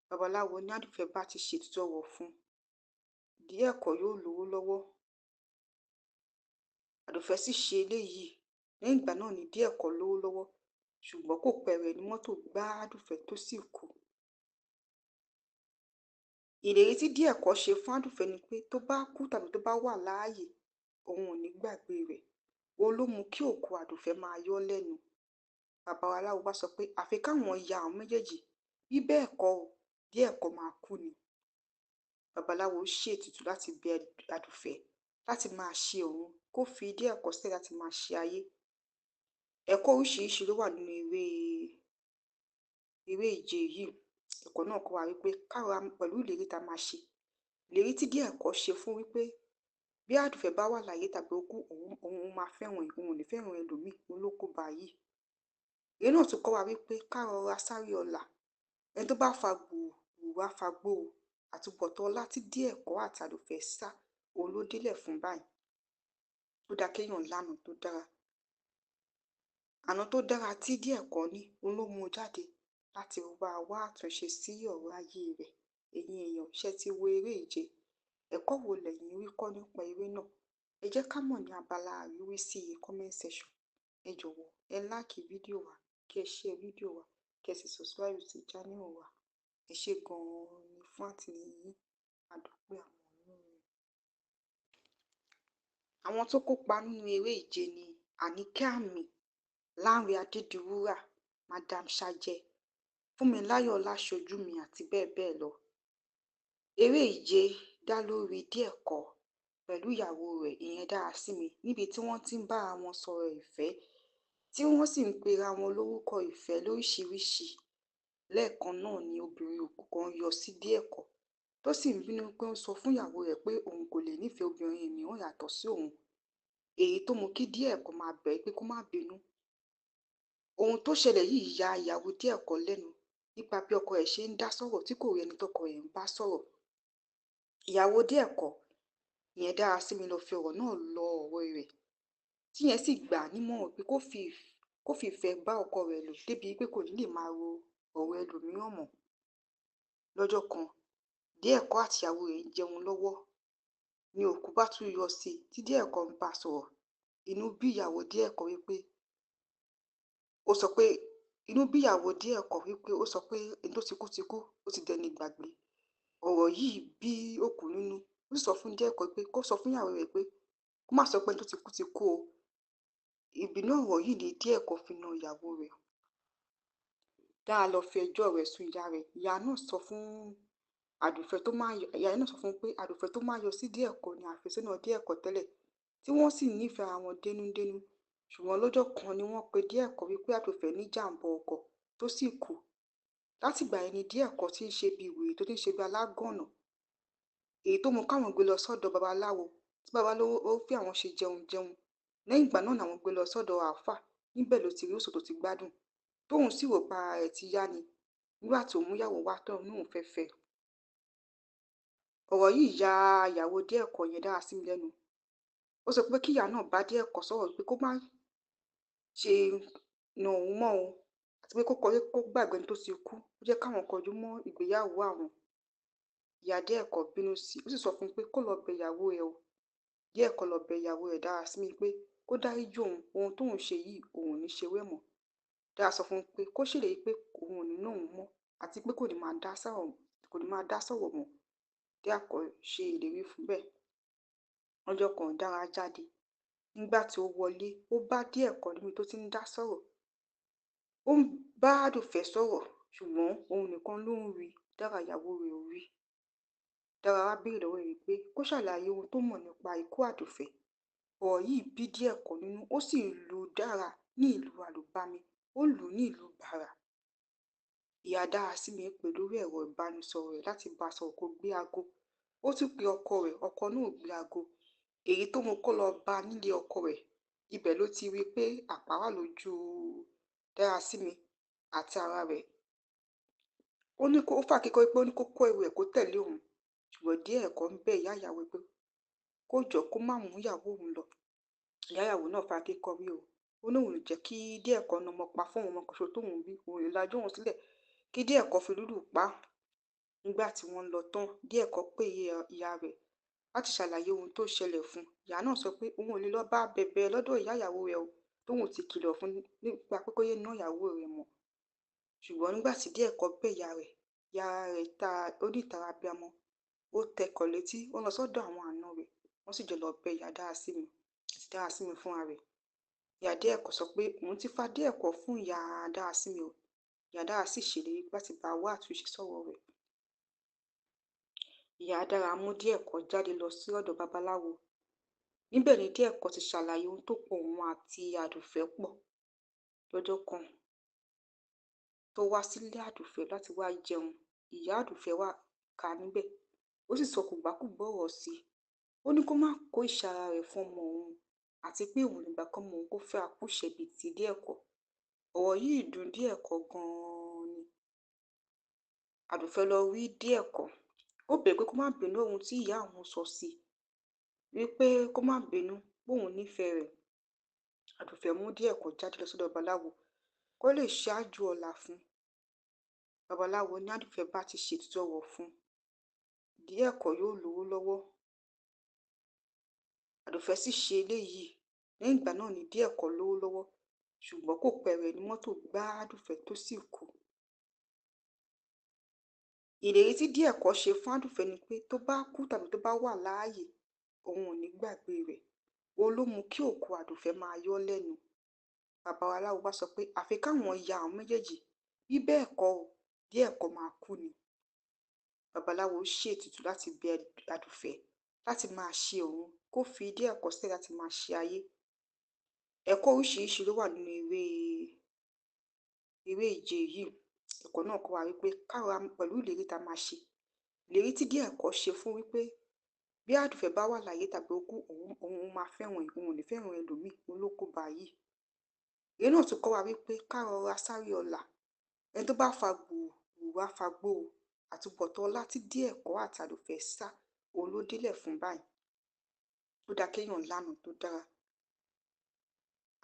Babaláwo ní Àdùfẹ́ bá ti ṣètùtù ọ̀rọ̀ fún, Díẹ̀kọ́ yóò lówó lọ́wọ́. Àdùfẹ́ sì ṣe eléyìí. Lẹ́yìn ìgbà náà ni Díẹ̀kọ́ lówó lọ́wọ́, ṣùgbọ́n kò pẹ́ rẹ̀ ní mọ́tò gbá Àdùfẹ́ tó sì kú. Ìlérí tí Díẹ̀kọ́ ṣe fún Àdùfẹ́ ni pé tó bá kú tàbí tó bá wà láàyè, òun ò ní gbàgbé rẹ̀. Ó ló mú kí òkú Àdùfẹ́ máa yọ́ lẹ́nu. Babaláwo bá sọ pé àfi káwọn ya àwọn méjèèjì, bí bẹ́ẹ̀ kọ́ o, Díẹ̀kọ́ máa kú ni. Babaláwo ṣètùtù láti bẹ Àdùfẹ́ láti máa ṣe òun, kó fi Díẹ̀kọ́ sílẹ̀ láti máa ṣe ayé. Ẹ̀kọ́ oríṣiríṣi ló wà nínú eré ìje yìí. Ẹ̀kọ́ náà kọ́ wa wípé káwa pẹ̀lú ìlérí tá a máa ṣe. Ìlérí tí Díẹ̀kọ́ ṣe fún wípé bí Àdùfẹ́ bá wà láyé tàbí ó kú, òun máa fẹ́ràn òun ò ní fẹ́ràn ẹlòmíì, òun ló kó bá yìí. Èyí náà tún kọ́ wa wípé ká rọra sáré ọ̀la. Ẹni tó bá fa gbùrù á fa gbóò. Àtúbọ̀tán ọlá tí Díẹ̀kọ́ àti Àdùfẹ́ sá, òun ló délẹ̀ fún báyìí. Ó dá kéèyàn lánàá tó dára. Àná tó dára tí Díẹ̀kọ́ ní, òun ló mú jáde láti wá àtúnṣe sí ọ̀rọ̀ ayé rẹ̀. Ẹ̀yin èèyàn, ṣé ti wo eré ìje? Ẹ̀kọ́ wo lẹ̀yin rí kọ́ nípa eré náà? Ẹ jẹ́ ká mọ̀ ní abala àríwísí comment section. Ẹ jọ̀wọ́ ẹ like fídíò wa, kí ẹ share fídíò wa, kí ẹ sì subscribe sí channel wa. Ẹ ṣé gan-an ni fún àtìlẹ́yìn yín. A dúpẹ́ àwọn olóore. Àwọn tó kópa nínú eré ìje ni Àníkẹ́ Àmì, Lánrè Adédiwúrà, Madam Ṣajẹ, Fúnmiláyọ̀ Ọláṣojú mi àti bẹ́ẹ̀ bẹ́ẹ̀ lọ. Eré ìje dá lórí Díẹ̀kọ́ pẹ̀lú ìyàwó rẹ̀ ìyẹn Dárasími níbi tí wọ́n ti ń bára wọn sọ̀rọ̀ ìfẹ́ tí wọ́n sì ń pera wọn lórúkọ ìfẹ́ lóríṣiríṣi. Lẹ́ẹ̀kan náà ni obìnrin òkú kan yọ sí Díẹ̀kọ́ tó sì ń bínú pé ó ń sọ fún ìyàwó rẹ̀ pé òun kò lè nífẹ̀ẹ́ obìnrin mìíràn yàtọ̀ sí òun, èyí tó mú kí Díẹ̀kọ́ máa bẹ̀ ẹ́ pé kó má bínú. Ohun tó ṣẹlẹ̀ yìí ya ìyàwó Díẹ̀kọ́ lẹ́nu nípa bí ọkọ rẹ̀ ṣe ń dá sọ̀rọ̀ tí kò rí ẹni tọ́kọ rẹ̀ ń bá sọ̀rọ̀. Ìyàwó Díẹ̀kọ́ ìyẹn Dárasími lọ fi ọ̀rọ̀ náà lọ ọ̀rẹ́ rẹ̀ tíyẹn sì gbà á nímọ̀ràn pé kó fi ìfẹ́ bá ọkọ rẹ̀ lò débi pé kò ní lè máa ro ọ̀rọ̀ ẹlòmíràn mọ́. Lọ́jọ́ kan, Díẹ̀kọ́ àti ìyàwó rẹ̀ ń jẹun lọ́wọ́ ni òkú bá tún yọ sí i tí Díẹ̀kọ́ ń bá sọ̀rọ̀. Inú bí ìyàwó Díẹ̀kọ́ wípé ó sọ pé ẹni tó ti kú ó ti dẹni ìgbàgbé. Ọ̀rọ̀ yìí bí òkú nínú, ó sì sọ fún Díẹ̀kọ́ pé kó sọ fún ìyàwó rẹ̀ pé kó má sọ pé ẹni tó ti kú o. Ìbínú ọ̀rọ̀ yìí ni Díẹ̀kọ́ fi na ìyàwó rẹ̀. Dára lọ fi ẹjọ́ rẹ̀ sùn ìyá rẹ̀. Ìyá náà sọ fún pé Àdùfẹ́ tó máa yọ sí Díẹ̀kọ́ ni àfẹ́sọ́nà Díẹ̀kọ́ tẹ́lẹ̀ tí wọ́n sì nífẹ̀ẹ́ ara wọn dénúdénú. Ṣùgbọ́n lọ́jọ́ kan ni wọ́n pe Díẹ̀kọ́ wípé Àdùfẹ́ ní jàǹbá ọkọ̀ tó sì kú. Látìgbà yẹn ni Díẹ̀kọ́ ti ń ṣe bí wèrè tó ti ń ṣe bí alágànná, èyí tó mú káwọn gbé lọ sọ́dọ̀ babaláwo tí babaláwo ó fi àwọn ṣe jẹun. Lẹ́yìn ìgbà náà làwọn gbé lọ sọ́dọ̀ àáfà, níbẹ̀ ló ti rí òṣò tó ti gbádùn tóun sì rò pa ara rẹ̀ ti yá ni nígbà tó mú ìyàwó wá tóun náà fẹ́ fẹ́. Ọ̀rọ̀ yìí ya ìyàwó Díẹ̀kọ́ yẹn Dárasími lẹ́nu. Ó sọ pé kí ìyá náà bá Díẹ̀kọ́ sọ̀rọ̀ pé kó má ṣe na òun mọ́ o àti pé kó gbàgbé ẹni tó ti kú, ó jẹ́ káwọn kọjú mọ́ ìgbéyàwó àwọn. Ìyá Díẹ̀kọ́ bínú sí i, ó sì sọ fún un pé kó lọ bẹ ìyàwó ẹ̀ o. Díẹ̀kọ́ lọ bẹ ìyàwó ẹ̀ Dárasími pé kó dáríjì òun, ohun tóun ṣe yìí òun ò ní ṣe wẹ́ mọ́. Dára sọ fún un pé kó ṣèlérí pé òun ò ní ná òun mọ́ àti pé kò ní máa dá sọ̀rọ̀ mọ́. Díẹ̀kọ́ ṣe ìlérí fún bẹ́ẹ̀. Ọjọ́ kan Dára jáde. Nígbà tí ó wọlé, ó bá Díẹ̀kọ́ níbi tó ti ń dá sọ̀rọ̀. Ó ń bá Àdùfẹ́ sọ̀rọ̀ ṣùgbọ́n òun nìkan ló ń rí, Dára ìyàwó rẹ̀ ò rí. Dára wá béèrè lọ́wọ́ rẹ̀ pé kó ṣàlàyé ohun tó mọ̀ nípa ikú Àdùfẹ́. Ọ̀rọ̀ yìí bí Díẹ̀kọ́ nínú, ó sì lu Dára ní ìlú àlùbami, ó lù ú ní ìlú bàrà. Ìyá Dárasími pè lórí ẹ̀rọ ìbánisọ̀rọ̀ rẹ̀ láti bá a sọ̀rọ̀ kó gbé aago. Ó tún pe ọkọ rẹ̀, ọkọ náà ò gbé aago, èyí tó mú kó lọ bá a nílé ọkọ rẹ̀. Ibẹ̀ ló ti rí i pé àpá wà lójú Dárasími àti ara rẹ̀. Ó fà kíkọ́ pé ó ní kó kó ẹrù ẹ̀ kó tẹ̀lé òun, ṣùgbọ́n Díẹ̀kọ́ ń bẹ ìyá ìyàwó pé kó jọ̀ọ́ kó má mú ìyàwó òun lọ. Ìyá ìyàwó náà fà kíkọ́ rí o. Ó ní òun ò jẹ́ kí Díẹ̀kọ́ na ọmọ pa fún òun, ọmọ kan ṣoṣo tóun bí, òun ò lajú òun sílẹ̀ kí Díẹ̀kọ́ fi lùlù pa á. Nígbà tí wọ́n lọ tán, Díẹ̀kọ́ pè ìyá rẹ̀ láti ṣàlàyé ohun tó ṣẹlẹ̀ fún un. Ìyá náà sọ pé òun ò lè lọ bá bẹ̀bẹ̀ lọ́dọ̀ ìyá ìyàwó rẹ̀ o, tóun ti kìlọ̀ fún nípa pé kó yé ná ìyàwó rẹ̀ mọ́. Ṣùgbọ́n nígbà tí Díẹ̀kọ́ bẹ̀ ìyá rẹ̀ ó ní ìtara abiyamọ, ó tẹkọ̀ létí, wọ́n lọ sọ́dọ̀ àwọn àna rẹ̀, wọ́n sì jọ lọ bẹ ìyá Dárasími àti Dárasími fúnra rẹ̀. Ìyá Díẹ̀kọ́ sọ pé òun ti fa Díẹ̀kọ́ fún ìyá Dárasími o. Ìyá Dára sì ṣèlérí láti bá wá àtúnṣe sọ̀rọ̀ rẹ̀. Ìyá Dára mú Díẹ̀kọ́ jáde lọ sí ọ̀dọ̀ babaláwo. Níbẹ̀ ni Díẹ̀kọ́ ti ṣàlàyé ohun tó pọ̀ òun àti Àdùfẹ́ pọ̀. Lọ́jọ́ kan tó wá sílé Àdùfẹ́ láti wá jẹun, ìyá Àdùfẹ́ wá kà níbẹ̀. Ó sì sọ kògbákùgbọ́ ọ̀rọ̀ sí i. Ó ní kó má kó ìṣara rẹ̀ fún ọmọ òun àti pé òun nígbà kan mọ òun kó fẹ́ akúṣẹ̀bí ti Díẹ̀kọ́. Ọ̀rọ̀ yìí dùn Díẹ̀kọ́ gan-an ni. Àdùfẹ́ lọ rí Díẹ̀kọ́. Ó bẹ̀ pé kó má bínú ohun tí ìyá òun sọ sí i, wípé kó má bínú bóun nífẹ̀ẹ́ rẹ̀. Àdùfẹ́ mú Díẹ̀kọ́ jáde lọ sọ́dọ̀ babaláwo kó lè ṣáájú ọ̀la fún. Babaláwo ní Àdùfẹ́ bá ti ṣètùtù ọ̀rọ̀ fún, Díẹ̀kọ́ yóò lówó lọ́wọ́. Àdùfẹ́ sì ṣe eléyìí. Lẹ́yìn ìgbà náà ni Díẹ̀kọ́ lówó lọ́wọ́, ṣùgbọ́n kò pẹ́ rẹ̀ ní mọ́tò gbá Àdùfẹ́ tó sì kú. Ìlérí tí Díẹ̀kọ́ ṣe fún Àdùfẹ́ ni pé tó bá kú tàbí tó bá wà láàyè, òun ò ní gbàgbé rẹ̀. Òun ló mú kí òkú Àdùfẹ́ máa yọ́ lẹ́nu. babaláwo bá sọ pé àfi káwọn ya àwọn méjèèjì, bí bẹ́ẹ̀ kọ́ o, díẹ̀ kọ́ máa kú ni. Babaláwo ṣètùtù láti bẹ Àdùfẹ́ láti máa ṣe òun, kó fi díẹ̀ kọ́ sílẹ̀ láti máa ṣe ayé. Ẹ̀kọ́ oríṣiríṣi ló wà nínú eré ìje yìí. Ẹ̀kọ́ náà kọ́ wa wípé káwa pẹ̀lú ìlérí tá a máa ṣe. Ìlérí tí díẹ̀ kọ́ ṣe fún wípé bí Àdùfẹ́ bá wà láyé tàbí ó kú, òun máa fẹ́ràn òun ò ní fẹ́ràn ẹlòmíì, òun ló kó bá yìí. Èyí náà tún kọ́ wa wípé ká rọra sáré ọlà. Ẹni tó bá fa gbùrù á fa gbóò. Àtúbọ̀tán ọlá tí díẹ̀ kọ́ àti Àdùfẹ́ sá, òun ló délẹ̀ fún báyìí. Ó dá kéèyàn lánà tó dára.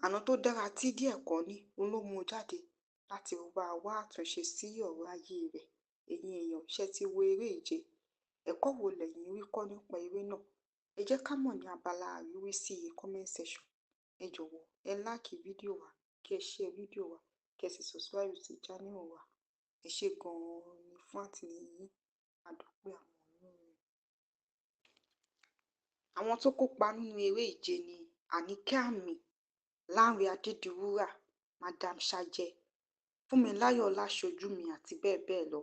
Àná tó dára tí díẹ̀ kọ́ ní, òun ló mú jáde láti wá àtúnṣe sí ọ̀rọ̀ ayé rẹ̀. Ẹ̀yin èèyàn, ṣé ti wo eré ìje? Ẹ̀kọ́ wo lẹ̀yin rí kọ́ nípa eré náà? Ẹ jẹ́ ká mọ̀ ní abala àríwísí comment section. Ẹ jọ̀wọ́ ẹ like fídíò wa, kí ẹ share fídíò wa, kí ẹ sì subscribe sí channel wa. Ẹ ṣé gan-an ni fún àtìlẹ́yìn yín. A dúpẹ́ àwọn olóore. Àwọn tó kópa nínú eré ìje ni Àníkẹ́ Àmì, Lánrè Adédiwúrà, Madam Ṣàjẹ́, Fúnmiláyọ̀ Ọláṣojúmi àti bẹ́ẹ̀ bẹ́ẹ̀ lọ.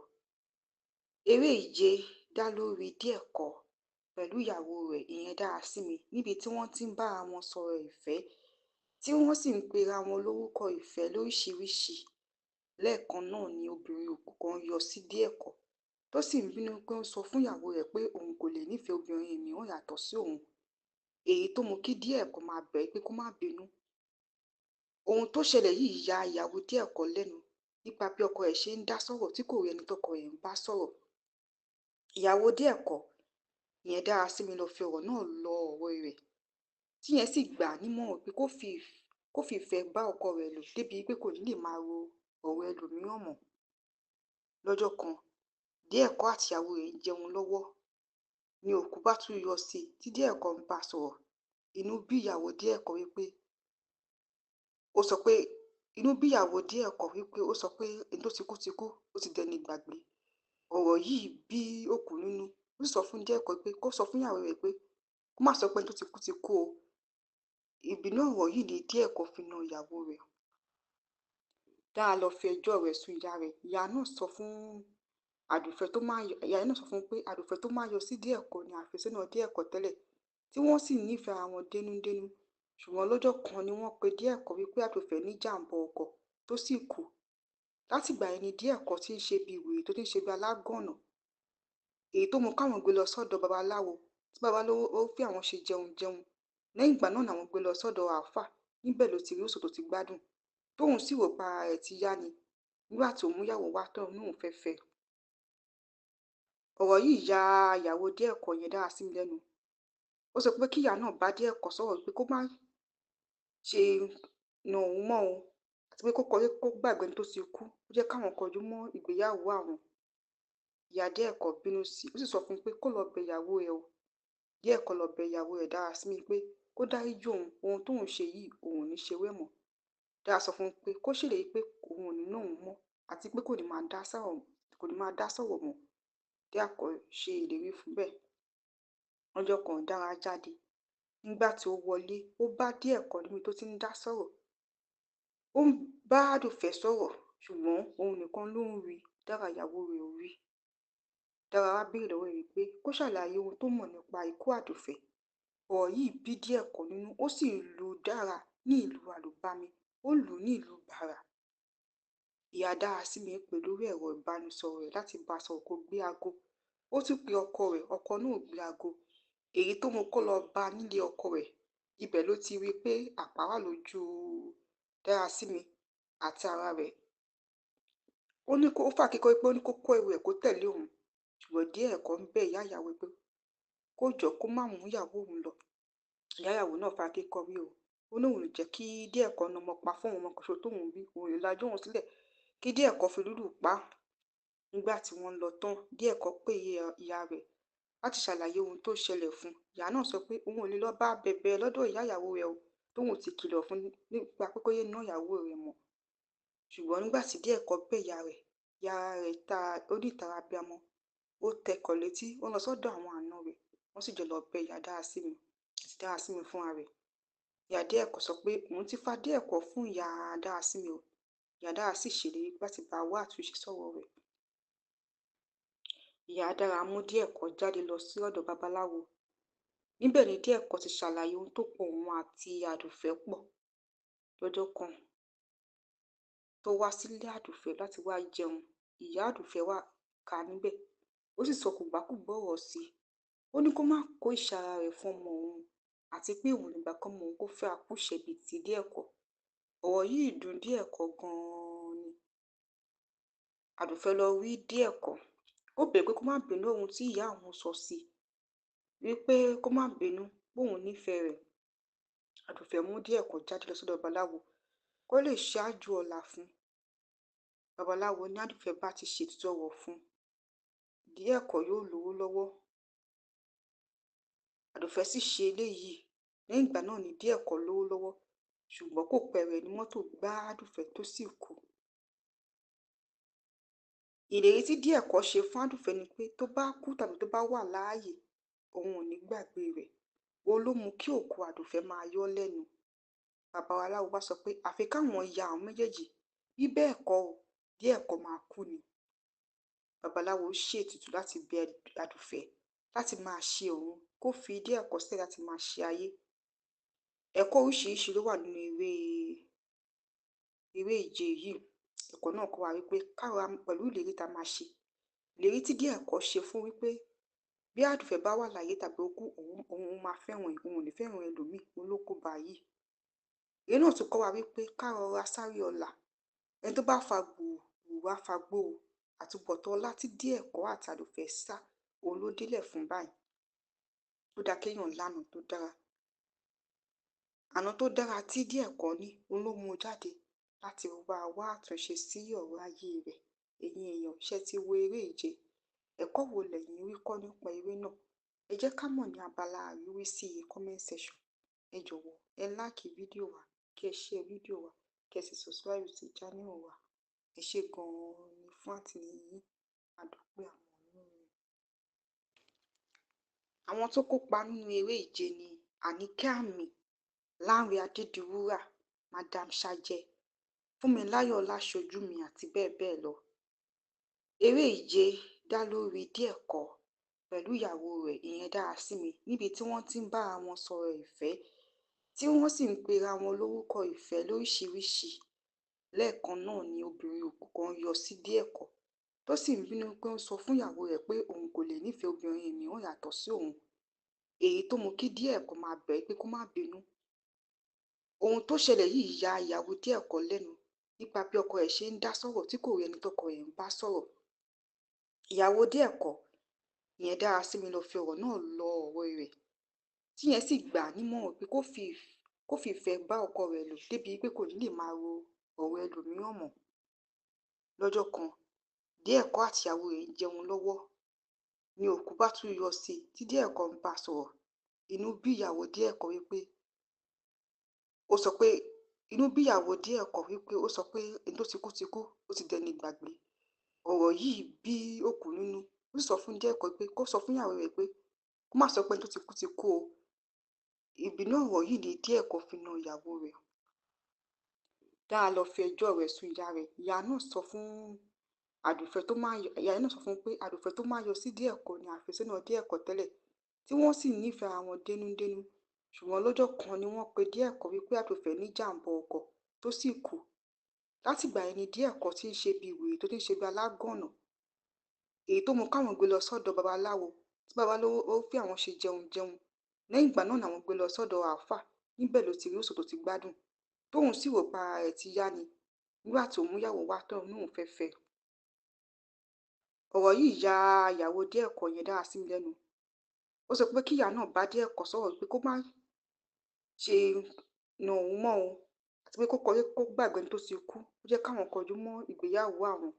Eré ìje dá lórí díẹ̀ kọ́ pẹ̀lú ìyàwó rẹ̀, ìyẹn Dárasími, níbi tí wọ́n ti ń bára wọn sọ̀rọ̀ ìfẹ́, tí wọ́n sì ń pera wọn lórúkọ ìfẹ́ lóríṣiríṣi. Lẹ́ẹ̀kan náà ni obìnrin òkú kan yọ sí díẹ̀ kọ́, tó sì ń bínú pé ó sọ fún ìyàwó rẹ̀ pé òun kò lè nífẹ̀ẹ́ obìnrin mìíràn yàtọ̀ sí òun. Èyí tó mú kí díẹ̀ kọ́ máa bẹ̀ pé kó má bínú. Ohun tó ṣẹlẹ̀ yìí ya ìyàwó díẹ̀ kọ́ lẹ́nu nípa bí ọkọ rẹ̀ ṣe ń dá sọ̀rọ̀ tí kò rí ẹni tọ́kọ rẹ̀ ń bá sọ̀rọ̀. Ìyàwó díẹ̀ kọ́, ìyẹn Dárasími, lọ fi ọ̀rọ̀ náà lọ ọ̀rẹ́ rẹ̀, tíyẹn sì gbà á nímọ̀ràn pé kó fi ìfẹ́ bá ọkọ rẹ̀ lò débi pé kò ní lè máa ro ọ̀rọ̀ ẹlòmíràn mọ́. Lọ́jọ́ kan, díẹ̀ kọ́ àti ìyàwó rẹ̀ ń jẹun lọ́wọ́ ni òkú bá tún yọ sí i tí díẹ̀ kọ́ ń bá sọ̀rọ̀. Inú bí ìyàwó díẹ̀ kọ́ wípé ó sọ pé ẹni tó ti kú ti kú, ó ti dẹni ìgbàgbé. Ọ̀rọ̀ yìí bí òkú nínú. Ó sì sọ fún díẹ̀ kọ́ pé kó sọ fún ìyàwó rẹ̀ pé kó má sọ pé ẹni tó ti kú o. Ìbínú ọ̀rọ̀ yìí ni díẹ̀ kọ́ fi na ìyàwó rẹ̀. Dára lọ fi ẹjọ́ rẹ̀ sùn ìyá rẹ̀. Ìyá náà sọ fún pé Àdùfẹ́ tó máa yọ sí díẹ̀ kọ́ ni àfẹ́sọ́nà díẹ̀ kọ́ tẹ́lẹ̀, tí wọ́n sì nífẹ̀ẹ́ ara wọn dénúdénú. Ṣùgbọ́n lọ́jọ́ kan ni wọ́n pe díẹ̀ kọ́ wípé Àdùfẹ́ ní jàǹbá ọkọ̀ tó sì kú. Látìgbà yẹn ni díẹ̀ kọ́ ti ń ṣe bí wèrè, tó ti ń ṣe bí alágànná. Èyí tó mú káwọn gbé lọ sọ́dọ̀ babaláwo, tí babaláwo ó fi àwọn ṣe jẹun. Lẹ́yìn ìgbà náà làwọn gbé lọ sọ́dọ̀ àáfàá. Níbẹ̀ ló ti rí òsò tó ti gbádùn. Tóun sì rò pa ara rẹ̀ ti yá ni. Nígbà tó mú ìyàwó wá tán ní òun fẹ́ fẹ́. Ọ̀rọ̀ yìí ya ìyàwó díẹ̀ kọ́ yẹn Dárasími lẹ́nu. Ó sọ pé kí ìyá náà bá díẹ̀ kọ́ sọ̀rọ̀ pé kó má ṣe na òun mọ́ o, àti pé kó gbàgbé ẹni tó ti kú, ó jẹ́ káwọn kọjú mọ́ ìgbéyàwó àwọn. Ìyá díẹ̀ kọ́ bínú sí i, ó sì sọ fún un pé kó lọ bẹ ìyàwó rẹ̀ o. Díẹ̀ kọ́ lọ bẹ ìyàwó rẹ̀ Dárasími pé kó dáríjì òun, ohun tóun ṣe yìí òun ò ní ṣe wé mọ́. Dára sọ fún un pé kó ṣèlérí pé òun ò ní ná òun mọ́, àti pé kò ní máa dá sọ̀rọ̀ mọ́. Díẹ̀ kọ́ ṣe ìlérí fún bẹ́ẹ̀. Ọjọ́ kan Dára jáde. Nígbà tí ó wọlé, ó bá díẹ̀ kọ́ níbi tó ti ń dá sọ̀rọ̀. Ó ń bá Àdùfẹ́ sọ̀rọ̀, ṣùgbọ́n òun nìkan ló ń rí. Dára ìyàwó rẹ̀ ò rí. Dára wá béèrè lọ́wọ́ rẹ̀ pé kó ṣàlàyé ohun tó mọ̀ nípa ikú Àdùfẹ́. Ọ̀rọ̀ yìí bí díẹ̀ kọ́ nínú. Ó sì lu Dára ní ìlú àlùbami, ó lù ú ní ìlú bàrà. Ìyá Dárasími pè lórí ẹ̀rọ ìbánisọ̀rọ̀ rẹ̀ láti bá a sọ̀rọ̀ kó gbé aago. Ó tún pe ọkọ rẹ̀, ọkọ náà ò gbé aago. Èyí tó mú kó lọ bá a nílé ọkọ rẹ̀. Ibẹ̀ ló ti rí pé àpá wà lójú Dárasími àti ara rẹ̀. Ó fà kíkọ́ pé ó ní kó kó ẹrù ẹ̀ kó tẹ̀lé òun. Ṣùgbọ́n díẹ̀ kọ́ ń bẹ ìyá ìyàwó pé kó jọ kó má mú ìyàwó òun lọ. Ìyá ìyàwó náà fà kíkọ́ rí o. Ó ní òun lè jẹ́ kí díẹ̀ kọ́ na ọmọ pa fún òun, ọmọ kan ṣoṣo tóun bí. Òun lè lajú òun sílẹ̀ kí díẹ̀ kọ́ fi lùlù pa. Nígbà tí wọ́n lọ tán, díẹ̀ kọ́ pé ìyá rẹ̀ láti ṣàlàyé ohun tó ṣẹlẹ̀ fún. Ìyá náà sọ pé òun ò lè lọ bá bẹ̀bẹ̀ lọ́dọ̀ ìyá ìyàwó rẹ̀ o, tóun ti kìlọ̀ fún nípa pé kó yé ná ìyàwó rẹ̀ mọ́. Ṣùgbọ́n nígbà tí díẹ̀ kọ́ bẹ̀ ìyá rẹ̀ ó ní ìtara abiyamọ. Ó tẹkọ̀ létí, wọ́n lọ sọ́dọ̀ àwọn àna rẹ̀, wọ́n sì jọ lọ bẹ ìyá Dárasími àti Dárasími fúnra rẹ̀. ìyá Adéẹ̀kọ́ sọ pé òun ti fa Adéẹ̀kọ́ fún ìyá Dárasími o. Ìyá Dára sì ṣèlérí láti bá wá àtúnṣe sọ̀rọ̀ rẹ̀. Ìyá Dára mú Díẹ̀kọ́ jáde lọ sí ọ̀dọ̀ babaláwo. Níbẹ̀ ni Díẹ̀kọ́ ti ṣàlàyé ohun tó pọ̀ òun àti Àdùfẹ́ pọ̀. Lọ́jọ́ kan tó wá sílé Àdùfẹ́ láti wá jẹun, ìyá Àdùfẹ́ wá kà níbẹ̀. Ó sì sọ kògbákùgbé ọ̀rọ̀ sí i. Ó ní kó má kó ìṣara rẹ̀ fún ọmọ òun àti pé òun nígbà kan mọ òun kó fẹ́ akúṣẹ̀ bíi ti Díẹ̀kọ́. Ọ̀rọ̀ yìí dùn Díẹ̀kọ́ gan-an ni. Àdùfẹ́ lọ rí Díẹ̀kọ́. Ó bẹ̀ pé kó má bínú ohun tí ìyá òun sọ sí i, wípé kó má bínú pé òun nífẹ̀ẹ́ rẹ̀. Àdùfẹ́ mú Díẹ̀kọ́ jáde lọ sọ́dọ̀ babaláwo kó lè ṣáájú ọ̀la fún. Babaláwo ní Àdùfẹ́ bá ti ṣètùtù ọ̀rọ̀ fún, Díẹ̀kọ́ yóò lówó lọ́wọ́. Àdùfẹ́ sì ṣe eléyìí. Lẹ́yìn ìgbà náà ni Díẹ̀kọ́ lówó lọ́wọ́, ṣùgbọ́n kò pẹ́ rẹ̀ ní mọ́tò gbá Àdùfẹ́ tó sì kú. Ìlérí tí Díẹ̀kọ́ ṣe fún Àdùfẹ́ ni pé tó bá kú tàbí tó bá wà láàyè, òun ò ní gbàgbé rẹ̀. Òun ló mú kí òkú Àdùfẹ́ máa yọ́ lẹ́nu. Babaláwo wá sọ pé àfi káwọn ya àwọn méjèèjì, bí bẹ́ẹ̀ kọ́ o, Díẹ̀kọ́ máa kú ni. Babaláwo ṣètùtù láti bẹ Àdùfẹ́ láti máa ṣe òun, kó fi Díẹ̀kọ́ sílẹ̀ láti máa ṣe ayé. Ẹ̀kọ́ oríṣiríṣi ló wà nínú eré ìje yìí. Ẹ̀kọ́ náà kọ́ wa wípé káwa pẹ̀lú ìlérí tá a máa ṣe. Ìlérí tí Díẹ̀kọ́ ṣe fún wípé bí Àdùfẹ́ bá wà láyé tàbí ó kú, òun máa fẹ́ràn òun ò ní fẹ́ràn ẹlòmíì, òun ló kó bá yìí. Èyí náà tún kọ́ wa wípé ká rọra sáré ọ̀la. Ẹni tó bá fa gbùrù wá fa gbòò. Àtúbọ̀tán ọlá tí Díẹ̀kọ́ àti Àdùfẹ́ sá, òun ló délẹ̀ fún báyìí. Ó dáa kéèyàn lánàá tó dára. Àná tó dára tí Díẹ̀kọ́ ní, òun ló mú jáde láti wá àtúnṣe sí ọ̀rọ̀ ayé rẹ̀. Ẹ̀yin èèyàn, ṣé ti wo eré ìje? Ẹ̀kọ́ wo lẹ̀yin rí kọ́ nípa eré náà? Ẹ jẹ́ ká mọ̀ ní abala àríwísí comment section. Ẹ jọ̀wọ́ ẹ like fídíò wa, kí ẹ share fídíò wa, kí ẹ sì subscribe sí channel wa. Ẹ ṣé gan-an ni fún àtìlẹ́yìn yín. A dúpẹ́ àwọn olórin. Àwọn tó kópa nínú eré ìje ni Àníkẹ́ Àmì, Lánrè Adédiwúrà, Madam Ṣàjẹ́, Fúnmiláyọ̀ Ọláṣojúmi àti bẹ́ẹ̀ bẹ́ẹ̀ lọ. Eré ìje dá lórí Díẹ̀kọ́ pẹ̀lú ìyàwó rẹ̀ ìyẹn Dárasími, níbi tí wọ́n ti ń bára wọn sọ̀rọ̀ ìfẹ́, tí wọ́n sì ń pera wọn lórúkọ ìfẹ́ lóríṣiríṣi. Lẹ́ẹ̀kan náà ni obìnrin òkú kan yọ sí Díẹ̀kọ́ tó sì ń bínú pé ó ń sọ fún ìyàwó rẹ̀ pé òun kò lè nífẹ̀ẹ́ obìnrin mìíràn yàtọ̀ sí òun. Èyí tó mú kí Díẹ̀kọ́ máa bẹ̀ pé kó má bínú. Ohun tó ṣẹlẹ̀ yìí ya ìyàwó Díẹ̀kọ́ lẹ́nu nípa bí ọkọ rẹ̀ ṣe ń dá sọ̀rọ̀ tí kò rí ẹni tọ́kọ rẹ̀ ń bá sọ̀rọ̀. Ìyàwó Díẹ̀kọ́ ìyẹn Dárasími lọ fi ọ̀rọ̀ náà lọ ọ̀rẹ́ rẹ̀, tíyẹn sì gbà á nímọ̀ràn pé kó fi ìfẹ́ bá ọkọ rẹ̀ lò débi pé kò ní lè máa ro ọ̀rọ̀ ẹlòmíràn mọ́. Lọ́jọ́ kan, Díẹ̀kọ́ àti ìyàwó rẹ̀ ń jẹun lọ́wọ́ ni òkú bá tún yọ sí i tí Díẹ̀kọ́ ń bá sọ̀rọ̀. Inú bí ìyàwó Díẹ̀kọ́ wípé ó sọ pé ẹni tó ti kú, ó ti dẹni ìgbàgbé. Ọ̀rọ̀ yìí bí òkú nínú. Ó sọ fún Díẹ̀kọ́ pé kó sọ fún ìyàwó rẹ̀ pé kó má sọ pé ẹni tó ti kú o. Ìbínú ọ̀rọ̀ yìí ni Díẹ̀kọ́ fi na ìyàwó rẹ̀. Dára lọ fi ẹjọ́ rẹ̀ sùn ìyá rẹ̀. Ìyá náà sọ fún pé Àdùfẹ́ tó máa yọ sí Díẹ̀kọ́ ni àfẹ́sọ́nà Díẹ̀kọ́ tẹ́lẹ̀, tí wọ́n sì nífẹ̀ẹ́ ara wọn dénúdénú. Ṣùgbọ́n lọ́jọ́ kan ni wọ́n pe Díẹ̀kọ́ wípé Àdùfẹ́ ní jàǹbá ọkọ̀ tó sì kú. Látìgbà yẹn ni Díẹ̀kọ́ ti ń ṣe bí wèrè tó ti ń ṣe bí alágànná. Èyí tó mú káwọn gbé lọ sọ́dọ̀ babaláwo, tí babaláwo ó fi àwọn ṣe jẹun. Lẹ́yìn ìgbà náà làwọn gbé lọ sọ́dọ̀ àáfà. Níbẹ̀ ló ti rí òṣò tó ti gbádùn. Tóun sì rò pa ara rẹ̀ ti yá ni. Nígbà tó mú ìyàwó wá tóun náà fẹ́ fẹ́. Ọ̀rọ̀ yìí ya ìyàwó Díẹ̀kọ́ yẹn Dárasími lẹ́nu. Ó sọ pé kí ìyá náà bá Díẹ̀kọ́ sọ̀rọ̀ pé kó má ṣe na òun mọ́ o, àti pé kó gbàgbé ẹni tó ti kú, ó jẹ́ káwọn kọjú mọ́ ìgbéyàwó àwọn.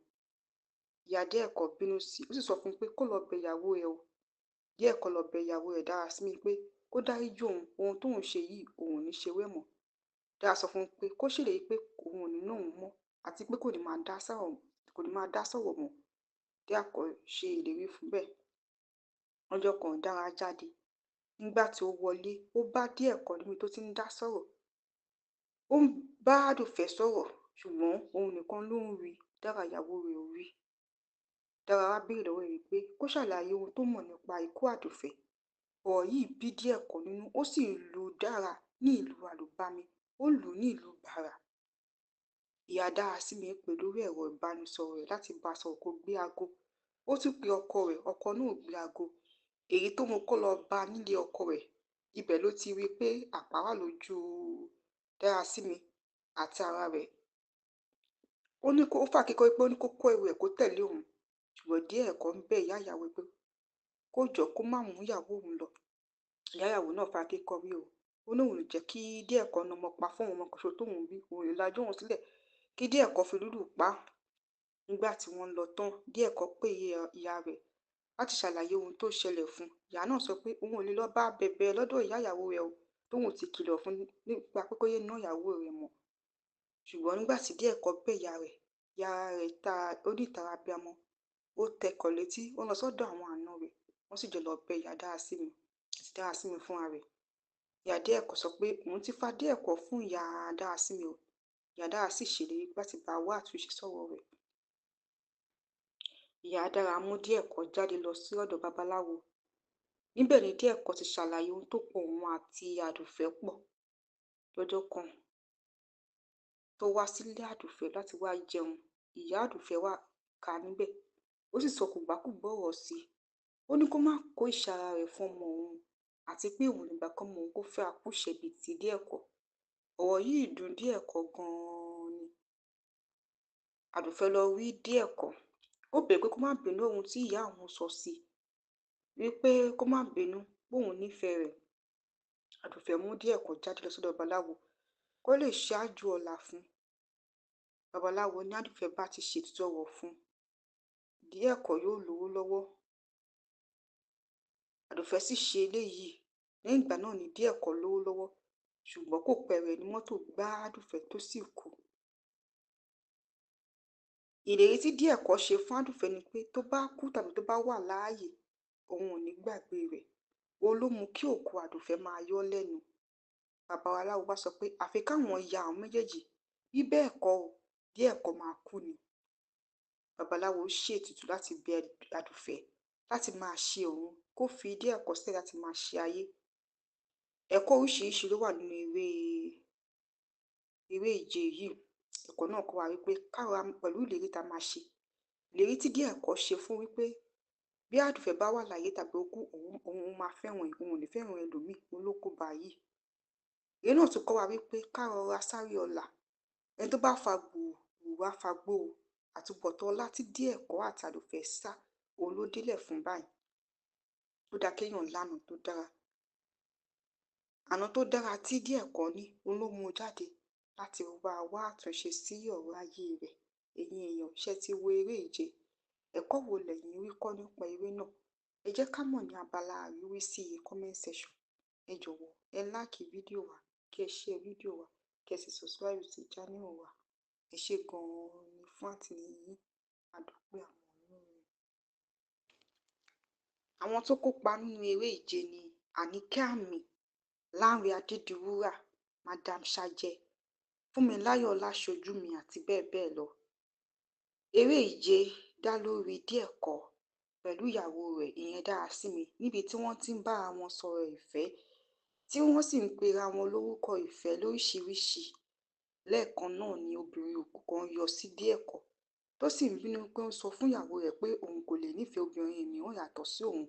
Ìyá Díẹ̀kọ́ bínú sí i, ó sì sọ fún un pé kó lọ bẹ ìyàwó rẹ̀ o. Díẹ̀kọ́ lọ bẹ ìyàwó rẹ̀ Dárasími pé kó dáríjì òun, ohun tóun ṣe yìí òun ò ní ṣe wẹ́ mọ́. Dára sọ fún un pé kó ṣèlérí pé òun ò ní ná òun mọ́ àti pé kò ní máa dá sọ̀rọ̀ mọ́. Díẹ̀kọ́ ṣe ìlérí fún bẹ́ẹ̀. Ọjọ́ kan Dára jáde. Nígbà tí ó wọlé, ó bá Díẹ̀kọ́ níbi tó ti ń dá sọ̀rọ̀. Ó ń bá Àdùfẹ́ sọ̀rọ̀ ṣùgbọ́n òun nìkan ló ń rí, Dára ìyàwó rẹ̀ ò rí. Dára wá béèrè lọ́wọ́ rẹ̀ pé kó ṣàlàyé ohun tó mọ̀ nípa ikú Àdùfẹ́. Ọ̀rọ̀ yìí bí díẹ̀ kọ́ nínú, ó sì lu Dára ní ìlú àlùbami, ó lù ú ní ìlú bàrà. Ìyá Dárasími pè lórí ẹ̀rọ ìbánisọ̀rọ̀ rẹ̀ láti bá a sọ̀rọ̀ kó gbé aago. Ó tún pe ọkọ rẹ̀, ọkọ náà ò gbé aago. Èyí tó mú kó lọ bá a nílé ọkọ rẹ̀, ibẹ̀ ló ti rí i pé àpá wà lójú Dárasími àti ara rẹ̀. Ó ní kó fà kíkọ́ pé ó ní kó kó ẹrù ẹ̀ kó tẹ̀lé òun, ṣùgbọ́n díẹ̀ ẹ̀kọ́ ń bẹ ìyá ìyàwó pé kó jọ kó má mú ìyàwó òun lọ. Ìyá ìyàwó náà fa kíkọ́ rí o. Ó ní òun lè jẹ́ kí díẹ̀ ẹ̀kọ́ na ọmọ pa fún òun ọmọ kan ṣoṣo tóun bí, òun lè lajú òun sílẹ̀ kí díẹ̀ ẹ̀kọ́ fi lùlù pa. Nígbà tí wọ́n lọ tán, díẹ̀ ẹ̀kọ́ pé ìyá rẹ̀ láti ṣàlàyé ohun tó ṣẹlẹ̀ fún. Ìyá náà sọ pé òun ò lè lọ bá bẹ̀bẹ̀ lọ́dọ̀ ìyá ìyàwó rẹ̀ o, tóun ti kìlọ̀ fún nípa pé kó yé ná ìyàwó rẹ̀ mọ́. Ṣùgbọ́n nígbà tí díẹ̀ ẹ̀kọ́ bẹ̀ ìyá rẹ̀ ó ní ìtara abiyamọ, ó tẹkọ̀ létí, wọ́n lọ sọ́dọ̀ àwọn àna rẹ̀, wọ́n sì jọ lọ bẹ ìyá Dárasími àti Dárasími fúnra rẹ̀. Ìyá díẹ̀ ẹ̀kọ́ sọ pé òun ti fa díẹ̀ ẹ̀kọ́ fún ìyá Dárasími o. Ìyá Dára sì ṣèlérí láti bá wá àtúnṣe sọ̀rọ̀ rẹ̀. Ìyá Dára mú díẹ̀ ẹ̀kọ́ jáde lọ sí ọ̀dọ̀ babaláwo. Níbẹ̀ ni díẹ̀ ẹ̀kọ́ ti ṣàlàyé ohun tó pọ̀ òun àti Àdùfẹ́ pọ̀. Lọ́jọ́ kan tó wá sílé Àdùfẹ́ láti wá jẹun, ìyá Àdùfẹ́ wá kà níbẹ̀. Ó sì sọ kògbákùgbọ́ ọ̀rọ̀ sí i. Ó ní kó má kó ìṣara rẹ̀ fún ọmọ òun àti pé òun nígbà kan mọ òun kó fẹ́ akúṣẹ̀bí ti díẹ̀ ẹ̀kọ́. Ọ̀rọ̀ yìí dùn díẹ̀ ẹ̀kọ́ gan-an ni. Àdùfẹ́ lọ rí díẹ̀ ẹ̀kọ́. Ó bẹ̀ pé kó má bínú ohun tí ìyá òun sọ sí i, wípé kó má bínú bóun nífẹ̀ẹ́ rẹ̀. Àdùfẹ́ mú díẹ̀ ẹ̀kọ́ jáde lọ sọ́dọ̀ babaláwo kó lè ṣáájú ọ̀la fún. Babaláwo ní Àdùfẹ́ bá ti ṣètùtù ọ̀rọ̀ fún, díẹ̀ ẹ̀kọ́ yóò lówó lọ́wọ́. Àdùfẹ́ sì ṣe eléyìí. Lẹ́yìn ìgbà náà ni díẹ̀ ẹ̀kọ́ lówó lọ́wọ́, ṣùgbọ́n kò pẹ́ rẹ̀ ní mọ́tò gbá Àdùfẹ́ tó sì kú. Ìlérí tí díẹ̀ ẹ̀kọ́ ṣe fún Àdùfẹ́ ni pé tó bá kú tàbí tó bá wà láàyè, òun ò ní gbàgbé rẹ̀. Òun ló mú kí òkú Àdùfẹ́ máa yọ́ lẹ́nu. Babaláwo bá sọ pé àfi káwọn ya àwọn méjèèjì, bí bẹ́ẹ̀ kọ́ o, díẹ̀ ẹ̀kọ́ máa kú ni. Babaláwo ṣètùtù láti bẹ Àdùfẹ́ láti máa ṣe òun, kó fi díẹ̀ ẹ̀kọ́ sílẹ̀ láti máa ṣe ayé. Ẹ̀kọ́ oríṣiríṣi ló wà nínú eré ìje yìí. Ẹ̀kọ́ náà kọ́ wa wípé káwa pẹ̀lú ìlérí tá a máa ṣe. Ìlérí tí díẹ̀ ẹ̀kọ́ ṣe fún wípé bí Àdùfẹ́ bá wà láyé tàbí ó kú, òun máa fẹ́ràn òun ò ní fẹ́ràn ẹlòmíì, òun ló kó bá yìí. Èyí náà tún kọ́ wa wípé ká rọra sáré ọ̀la. Ẹni tó bá fa gbùrù wá fa gbóò. Àtúbọ̀tán ọlá tí díẹ̀ ẹ̀kọ́ àti Àdùfẹ́ sá, òun ló délẹ̀ fún báyìí. Ó dá kéèyàn lánà tó dára. Àná tó dára tí díẹ̀ ẹ̀kọ́ ní, òun ló mú jáde láti wá àtúnṣe sí ọ̀rọ̀ ayé rẹ̀. Ẹ̀yin èèyàn, ṣé ti wo eré ìje? Ẹ̀kọ́ wo lẹ̀yin rí kọ́ nípa eré náà? Ẹ jẹ́ ká mọ̀ ní abala àríwísí comment section. Ẹ jọ̀wọ́ ẹ like fídíò wa, kí ẹ share fídíò wa, kí ẹ sì subscribe sí channel wa. Ẹ ṣé gan-an ni fún àtìlẹ́yìn yín. A dúpẹ́ àwọn olóore. Àwọn tó kópa nínú eré ìje ni Àníkẹ́ Àmì, Lánrè Adédiwúrà, Madam Ṣàjẹ́, Fúnmiláyọ̀ Ọláṣojúmi àti bẹ́ẹ̀ bẹ́ẹ̀ lọ. Eré ìje dá lórí díẹ̀ ẹ̀kọ́ pẹ̀lú ìyàwó rẹ̀ ìyẹn Dárasími, níbi tí wọ́n ti ń bára wọn sọ̀rọ̀ ìfẹ́, tí wọ́n sì ń pera wọn lórúkọ ìfẹ́ lóríṣiríṣi. Lẹ́ẹ̀kan náà ni obìnrin òkú kan yọ sí díẹ̀ ẹ̀kọ́ tó sì ń bínú pé ó ń sọ fún ìyàwó rẹ̀ pé òun kò lè nífẹ̀ẹ́ obìnrin mìíràn yàtọ̀ sí òun.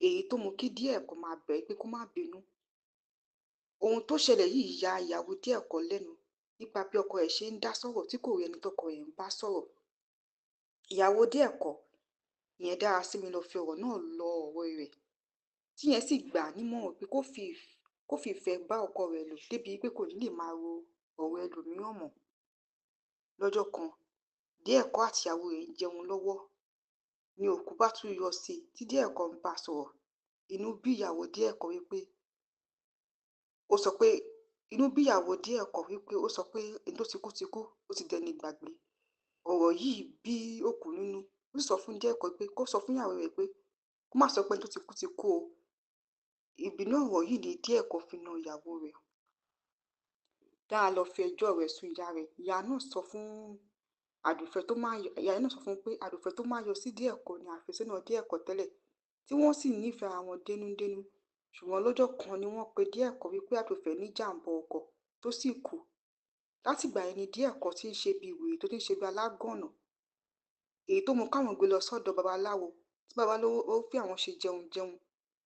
Èyí tó mú kí díẹ̀ ẹ̀kọ́ máa bẹ̀ pé kó má bínú. Ohun tó ṣẹlẹ̀ yìí ya ìyàwó díẹ̀ ẹ̀kọ́ lẹ́nu nípa bí ọkọ rẹ̀ ṣe ń dá sọ̀rọ̀ tí kò rí ẹni tọkọ rẹ̀ ń bá sọ̀rọ̀. Ìyàwó díẹ̀ ẹ̀kọ́ ìyẹn Dárasími lọ fi ọ̀rọ̀ náà lọ ọ̀rẹ́ rẹ̀, tíyẹn sì gbà á nímọ̀ràn pé kó fi ìfẹ́ bá ọkọ rẹ̀ lò débi pé kò ní lè máa ro ọ̀rọ̀ ẹlòmíràn mọ́. Lọ́jọ́ kan, díẹ̀ ẹ̀kọ́ àti ìyàwó rẹ̀ ń jẹun lọ́wọ́ ni òkú bá tún yọ sí i tí díẹ̀ ẹ̀kọ́ ń bá a sọ̀rọ̀. Inú bí ìyàwó díẹ̀ ẹ̀kọ́ wípé ó sọ pé ẹni tó ti kú ti kú, ó ti dẹni ìgbàgbé. Ọ̀rọ̀ yìí bí òkú nínú. Ó sì sọ fún díẹ̀ ẹ̀kọ́ pé kó sọ fún ìyàwó rẹ̀ pé kó má sọ pé ẹni tó ti kú ti kú o. Ìbínú ọ̀rọ̀ yìí ni díẹ̀ ẹ̀kọ́ fi na ìyàwó rẹ̀. Dára lọ fi ẹjọ́ rẹ̀ sùn ìyá rẹ̀. Ìyá náà sọ fún Àdùfẹ́ tó máa yọ ìyá náà sọ fún un pé Àdùfẹ́ tó máa yọ sí díẹ̀ ẹ̀kọ́ ni àfẹ́sọ́nà díẹ̀ ẹ̀kọ́ tẹ́lẹ̀ tí wọ́n sì nífẹ̀ẹ́ ara wọn dénúdénú. Ṣùgbọ́n lọ́jọ́ kan ni wọ́n pe díẹ̀ ẹ̀kọ́ wípé Àdùfẹ́ ní jàǹbá ọkọ̀ tó sì kú. Látìgbà yẹn ni díẹ̀ ẹ̀kọ́ ti ń ṣe bí wèrè tó ti ń ṣe bí alágànná. Èyí tó mú káwọn gbé lọ sọ́dọ̀ babaláwo tí babaláwo ó fi àwọn ṣe jẹun.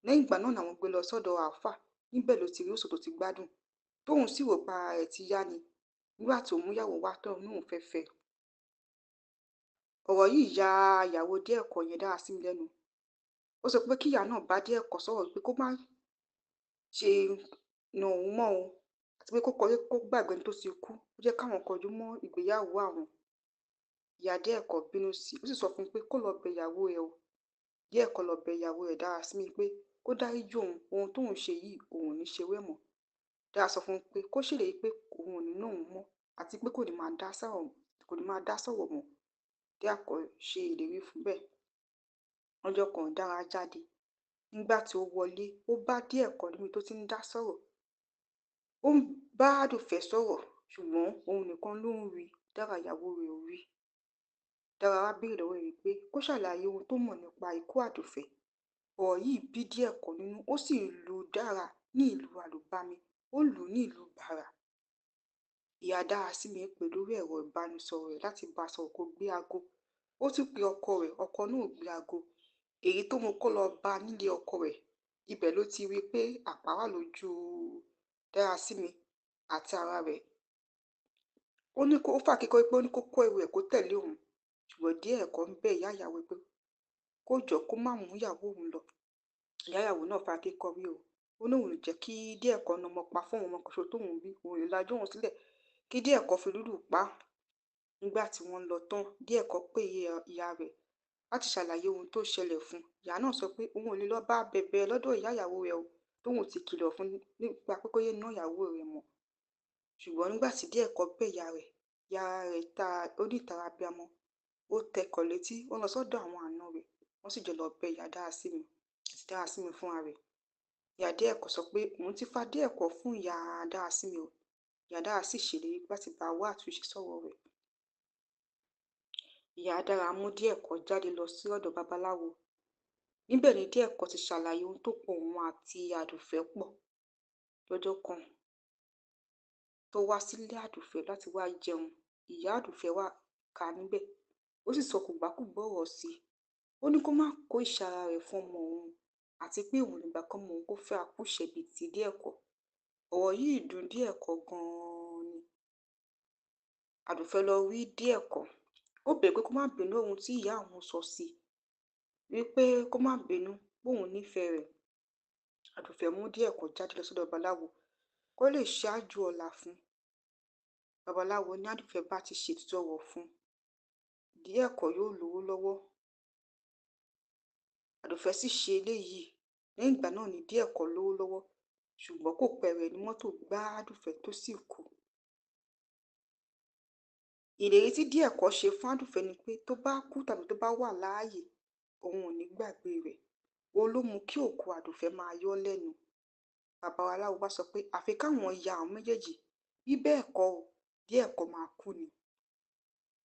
Lẹ́yìn ìgbà náà làwọn gbé lọ sọ́dọ̀ àáfà. Níbẹ̀ ló ti rí òṣò tó ti gbádùn. Tóun sì rò pa ara rẹ̀ ti yá ni. Nígbà tó mú ìyàwó wá tóun náà fẹ́ fẹ́. Ọ̀rọ̀ yìí ya ìyàwó díẹ̀ ẹ̀kọ́ yẹn Dárasími lẹ́nu. Ó sọ pé kí ìyá náà bá díẹ̀ ẹ̀kọ́ sọ̀rọ̀ pé kó má ṣe nà òun mọ́ o àti pé kó gbàgbé ẹni tó ti kú. Ó jẹ́ káwọn kọjú mọ́ ìgbéyàwó àwọn. Ìyá díẹ̀ ẹ̀kọ́ bínú sí i. Ó sì sọ fún un pé kó lọ bẹ ìyàwó ẹ̀ o. Díẹ̀ ẹ̀kọ́ lọ bẹ ìyàwó ẹ̀ Dárasími pé kó dáríjì òun. Ohun tóun ṣe yìí òun ò ní ṣe wẹ́ mọ́. Dára sọ fún un pé kó ṣèlérí pé òun ò ní ná òun mọ́ àti pé kò ní máa dá sọ̀rọ̀ mọ́. Díẹ̀ ẹ̀kọ́ ṣe ìlérí fún bẹ́ẹ̀. Ọjọ́ kan Dára jáde. Nígbà tí ó wọlé, ó bá díẹ̀ ẹ̀kọ́ níbi tó ti ń dá sọ̀rọ̀. Ó ń bá Àdùfẹ́ sọ̀rọ̀ ṣùgbọ́n òun nìkan ló ń rí. Dára ìyàwó rẹ̀ ò rí. Dára wá béèrè lọ́wọ́ rẹ̀ pé kó ṣàlàyé ohun tó mọ̀ nípa ikú Àdùfẹ́. Ọ̀rọ̀ yìí bí díẹ̀ ẹ̀kọ́ nínú. Ó sì lu Dára ní ìlú àlùbami. Ó lù ú ní ìlú bàrà. Ìyá Dárasími pè lórí ẹ̀rọ ìbánisọ̀rọ̀ rẹ̀ láti bá a sọ̀rọ̀ kó gbé aago. Ó tún pe ọkọ rẹ̀, ọkọ náà ò gbé aago. Èyí tó mú kó lọ bá a nílé ọkọ rẹ̀. Ibẹ̀ ló ti rí pé àpá wà lójú Dárasími àti ara rẹ̀. Ó fà kíkọ́ pé ó ní kó kó ẹrù ẹ̀ kó tẹ̀lé òun. Ṣùgbọ́n díẹ̀ ẹ̀kọ́ ń bẹ ìyá ìyàwó pé kó jọ kó má mú ìyàwó òun lọ. Ìyá ìyàwó náà fà kíkọ́ rí o. Ó ní òun ò jẹ́ kí díẹ̀ ẹ̀kọ́ na ọmọ pa fún òun ọmọ kan ṣoṣo tóun bí. Òun ò lè lajú òun sílẹ̀ kí díẹ̀ ẹ̀kọ́ fi lùlù pa á. Nígbà tí wọ́n lọ tán, díẹ̀ ẹ̀kọ́ pè ìyá rẹ̀ láti ṣàlàyé ohun tó ṣẹlẹ̀ fún un. Ìyá náà sọ pé òun ò lè lọ bá bẹ̀bẹ̀ lọ́dọ̀ ìyá ìyàwó rẹ̀ o tóun ti kìlọ̀ fún nípa pé kó yé ná ìyàwó rẹ̀ mọ́. Ṣùgbọ́n nígbà tí díẹ̀ ẹ̀kọ́ bẹ̀ ìyá rẹ̀ ó ní ìtara abiyamọ. Ó tẹkọ̀ létí. Wọ́n lọ sọ́dọ̀ àwọn àna rẹ̀. Wọ́n sì jọ lọ bẹ ìyá Dárasími àti Dárasími fúnra rẹ̀. Ìyá díẹ̀ ẹ̀kọ́ sọ pé òun ti fa díẹ̀ ẹ̀kọ́ fún ìyá Dárasími o. Ìyá Dára sì ṣèlérí láti bá wá àtúnṣe sọ̀rọ̀ rẹ̀. Ìyá Dára mú díẹ̀ ẹ̀kọ́ jáde lọ sí ọ̀dọ̀ babaláwo. Níbẹ̀ ni díẹ̀ ẹ̀kọ́ ti ṣàlàyé ohun tó pọ̀ òun àti Àdùfẹ́ pọ̀. Lọ́jọ́ kan tó wá sílé Àdùfẹ́ láti wá jẹun, ìyá Àdùfẹ́ wá kà níbẹ̀. Ó sì sọ kògbákùgbọ́ ọ̀rọ̀ sí i. Ó ní kó má kó ìṣara rẹ̀ fún ọmọ òun àti pé òun nígbà kan mọ òun kó fẹ́ akúṣẹ̀bí ti díẹ̀ ẹ̀kọ́. Ọ̀rọ̀ yìí dùn díẹ̀ ẹ̀kọ́ gan-an ni. Àdùfẹ́ lọ rí díẹ̀ ẹ̀kọ́. Ó bẹ̀ pé kó má bínú ohun tí ìyá òun sọ sí i. Wípé kó má bínú pé òun nífẹ̀ẹ́ rẹ̀. Àdùfẹ́ mú díẹ̀ ẹ̀kọ́ jáde lọ sọ́dọ̀ babaláwo kó lè ṣáájú ọ̀la fún. Babaláwo ní Àdùfẹ́ bá ti ṣètùtù ọ̀rọ̀ fún. Díẹ̀ ẹ̀kọ́ yóò lówó lọ́wọ́. Àdùfẹ́ sì ṣe eléyìí. Lẹ́yìn ìgbà náà ni díẹ̀ ẹ̀kọ́ lówó lọ́wọ́. Ṣùgbọ́n kò pẹ́ rẹ̀ ní mọ́tò gbá Àdùfẹ́ tó sì kú. Ìlérí tí díẹ̀ ẹ̀kọ́ ṣe fún Àdùfẹ́ ni pé tó bá kú tàbí tó bá wà láàyè, òun ò ní gbàgbé rẹ̀. Òun ló mú kí òkú Àdùfẹ́ máa yọ́ lẹ́nu. Babaláwo bá sọ pé àfi káwọn ya àwọn méjèèjì. Bí bẹ́ẹ̀ kọ́ o, díẹ̀ ẹ̀kọ́ máa kú ni.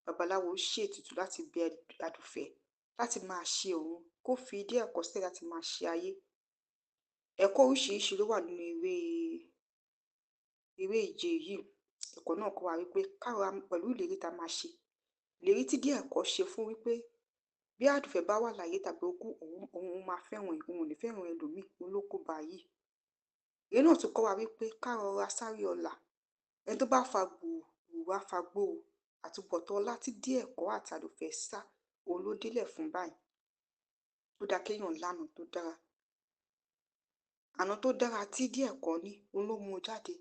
Babaláwo ṣètùtù láti bẹ Àdùfẹ́ láti máa ṣe òun kó fi díẹ̀ ẹ̀kọ́ sílẹ̀ láti máa ṣe ayé. Ẹ̀kọ́ oríṣiríṣi ló wà nínú eré ìje yìí. Ẹ̀kọ́ náà kọ́ wa wípé káwa pẹ̀lú ìlérí tá a máa ṣe. Ìlérí tí díẹ̀ ẹ̀kọ́ ṣe fún wípé bí Àdùfẹ́ bá wà láyé tàbí ó kú, òun máa fẹ́ràn òun ò ní fẹ́ràn ẹlòmíì, òun ló kó bá yìí. Ìyẹn náà tún kọ́ wa wípé ká rọra sáré ọ̀la. Ẹni tó bá fa gbùrù wá fa gbòò. Àtúbọ̀tán ọlá tí díẹ̀ ẹ̀kọ́ àti Àdùfẹ́ sá òun ló délẹ̀ fún báyìí. Ó dá kéèyàn lánàá tó dára. Àná tó dára tí díẹ̀ ẹ̀kọ́ ní òun ló mú jáde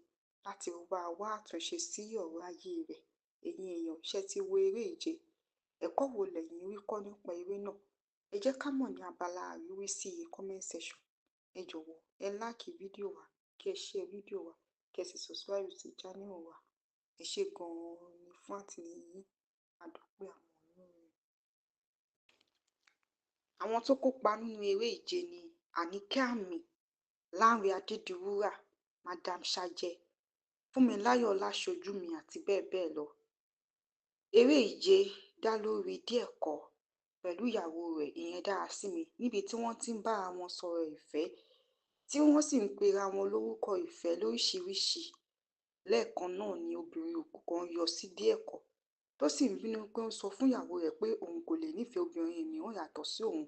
láti wá àtúnṣe sí ọ̀rọ̀ ayé rẹ̀. Ẹ̀yin èèyàn ṣé ti wo eré ìje. Ẹ̀kọ́ wo lẹ̀yin rí kọ́ nípa eré náà? Ẹ jẹ́ ká mọ̀ ní abala àríwísí comment section. Ẹ jọ̀wọ́ ẹ like fídíò wa, kí ẹ share fídíò wa, kí ẹ sì subscribe sí channel wa. Ẹ ṣé gan-an ni fún àtìlẹ́yìn yín. A dúpẹ́ àwọn olóore. Àwọn tó kópa nínú eré ìje ni Àníkẹ́ Àmì, Lánrè Adédiwúrà, Madam Ṣàjẹ́, Fúnmiláyọ̀ Láṣojú mi àti bẹ́ẹ̀ bẹ́ẹ̀ lọ. Eré ìje dá lórí Díẹ̀kọ́ pẹ̀lú ìyàwó rẹ̀ ìyẹn Dárasími níbi tí wọ́n ti ń bára wọn sọ̀rọ̀ ìfẹ́ tí wọ́n sì ń pera wọn lórúkọ ìfẹ́ lóríṣiríṣi. Lẹ́ẹ̀kan náà ni obìnrin òkú kan yọ sí Díẹ̀kọ́ tó sì ń bínú pé ó ń sọ fún ìyàwó rẹ̀ pé òun kò lè nífẹ̀ẹ́ obìnrin mìíràn yàtọ̀ sí òun,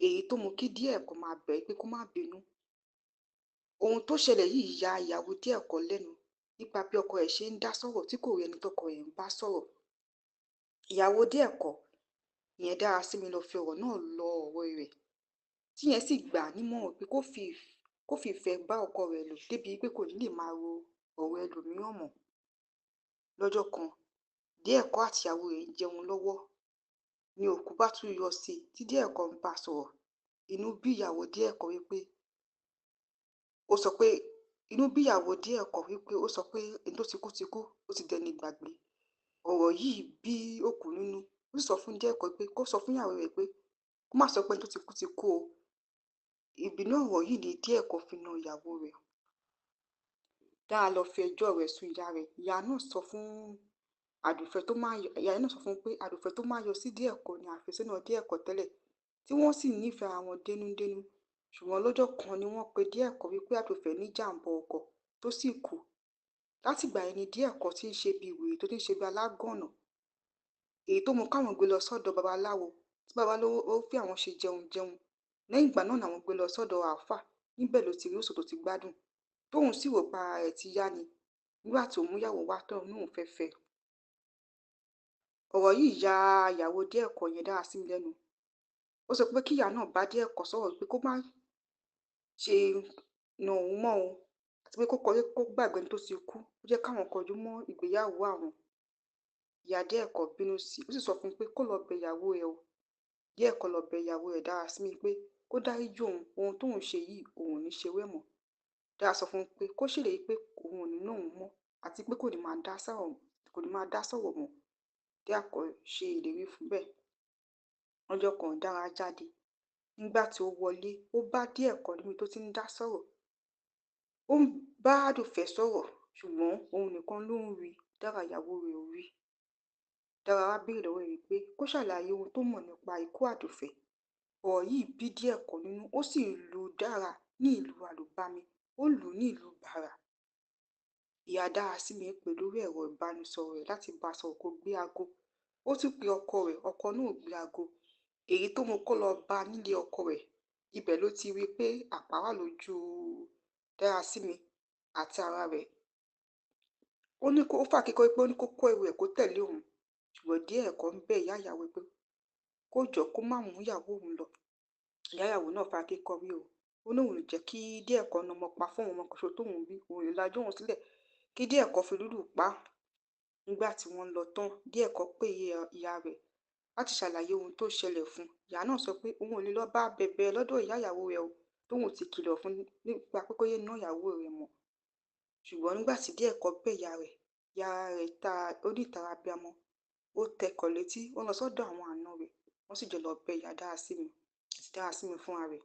èyí tó mú kí Díẹ̀kọ́ máa bẹ̀ ẹ́ pé kó má bínú. Ohun tó ṣẹlẹ̀ yìí ya ìyàwó Díẹ̀kọ́ lẹ́nu nípa bí ọkọ rẹ̀ ṣe ń dá sọ̀rọ̀ tí kò rí ẹni tọ́kọ rẹ̀ ń bá sọ̀rọ̀. Ìyàwó Díẹ̀kọ́ ìyẹn Dárasími lọ fi ọ̀rọ̀ náà lọ ọ̀rẹ́ rẹ̀ tíyẹn sì gbà á nímọ̀ràn pé kó fi ìfẹ́ bá ọkọ rẹ̀ lò débi pé kò ní lè máa ro ọ̀rọ̀ ẹlòmíràn mọ́. Lọ́jọ́ kan Díẹ̀kọ́ àti ìyàwó rẹ̀ ń jẹun lọ́wọ́ ni òkú bá tún yọ sí i tí Díẹ̀kọ́ ń bá sọ̀rọ̀. Inú bí ìyàwó Díẹ̀kọ́ wípé ó sọ pé ẹni tó ti kú ti kú, ó ti dẹni ìgbàgbé. Ọ̀rọ̀ yìí bí òkú nínú, ó sì sọ fún Díẹ̀kọ́ pé kó sọ fún ìyàwó rẹ̀ pé kó má sọ pé ẹni tó ti kú ti kú o. Ìbínú ọ̀rọ̀ yìí ni Díẹ̀kọ́ fi na ìyàwó rẹ̀. Dára lọ fi ẹjọ́ rẹ̀ sùn ìyá rẹ̀. Ìyá náà sọ fún pé Àdùfẹ́ tó máa yọ sí Díẹ̀kọ́ ni àfẹ́sọ́nà Díẹ̀kọ́ tẹ́lẹ̀ tí wọ́n sì nífẹ̀ẹ́ ara wọn dénúdénú. Ṣùgbọ́n lọ́jọ́ kan ni wọ́n pe Díẹ̀kọ́ wípé Àdùfẹ́ ní jàǹbá ọkọ̀ tó sì kú. Látìgbà yẹn ni Díẹ̀kọ́ ti ń ṣe bí wèrè tó ti ń ṣe bí alágànná, èyí tó mú káwọn gbé lọ sọ́dọ̀ babaláwo tí babaláwo ó fi àwọn ṣe jẹun. Lẹ́yìn ìgbà náà làwọn gbé lọ sọ́dọ̀ àáfàá, níbẹ̀ ló ti rí òsò tó ti gbádùn tóun sì rò pa ara rẹ̀ ti yá ni nígbà tó mú ìyàwó wá tán òun fẹ́ fẹ́. Ọ̀rọ̀ yìí ya ìyàwó Díẹ̀kọ́ yẹn Dárasími lẹ́nu. Ó sọ pé kí ìyá náà bá Díẹ̀kọ́ sọ̀rọ̀ pé kó má ṣe na òun mọ́ o àti pé kó gbàgbé ẹni tó ti kú, ó jẹ́ káwọn kọjú mọ́ ìgbéyàwó àwọn. Ìyá Díẹ̀kọ́ bínú sí i, ó sì sọ fún un pé kó lọ bẹ ìyàwó rẹ̀ o. Díẹ̀kọ́ lọ bẹ ìyàwó rẹ̀ Dárasími pé kó dáríjì òun, ohun tóun ṣe yìí òun ò ní ṣe wẹ́ mọ́. Dára sọ fún un pé kó ṣèlérí pé òun ò ní ná òun mọ́ àti pé kò ní máa dá sọ̀rọ̀ mọ́. Díẹ̀kọ́ ṣe ìlérí fún bẹ́ẹ̀. Ọjọ́ kan Dára jáde. Nígbà tí ó wọlé, ó bá Díẹ̀kọ́ níbi tó ti ń dá sọ̀rọ̀. Ó ń bá Àdùfẹ́ sọ̀rọ̀ ṣùgbọ́n òun nìkan ló ń rí, Dára ìyàwó rẹ̀ ò rí. Dára wá béèrè lọ́wọ́ rẹ̀ pé kó ṣàlàyé ohun tó mọ̀ nípa ikú Àdùfẹ́. Ọ̀rọ̀ yìí bí Díẹ̀kọ́ nínú, ó sì lu Dára ní ìlú àlùbami, ó lù ú ní ìlú bàrà. Ìyá Dárasími pè lórí ẹ̀rọ ìbánisọ̀rọ̀ rẹ̀ láti bá a sọ̀rọ̀ kó gbé aago. Ó tún pe ọkọ rẹ̀, ọkọ náà ò gbé aago, èyí tó mú kó lọ bá a nílé ọkọ rẹ̀. Ibẹ̀ ló ti rí i pé àpá wà lójú Dárasími àti ara rẹ̀. Ó fà kíkọ́ pé ó ní kó kó ẹrù ẹ̀ kó tẹ̀lé òun, ṣùgbọ́n Díẹ̀kọ́ ń bẹ ìyá ìyàwó pé kó jọ kó má mú ìyàwó òun lọ. Ìyá ìyàwó náà fà kíkọ́ rí o. Ó ní òun lè jẹ́ kí Díẹ̀kọ́ na ọmọ pa fún òun, ọmọ kan ṣoṣo tóun bí, òun lè lajú òun sílẹ̀ kí Díẹ̀kọ́ fi lùlù pa á. Nígbà tí wọ́n lọ tán, Díẹ̀kọ́ pè ìyá rẹ̀ láti ṣàlàyé ohun tó ṣẹlẹ̀ fún un. Ìyá náà sọ pé òun ò lè lọ bá bẹ̀bẹ̀ lọ́dọ̀ ìyá ìyàwó rẹ̀ o, tóun ti kìlọ̀ fún nípa pé kó yé ná ìyàwó rẹ̀ mọ́. Ṣùgbọ́n nígbà tí Díẹ̀kọ́ bẹ̀ ìyá rẹ̀ ó ní ìtara abiyamọ. Ó tẹkọ̀ létí, ó lọ sọ́dọ̀ àwọn àna rẹ̀, wọ́n sì jọ lọ bẹ ìyá Dárasími àti Dárasími fúnra rẹ̀.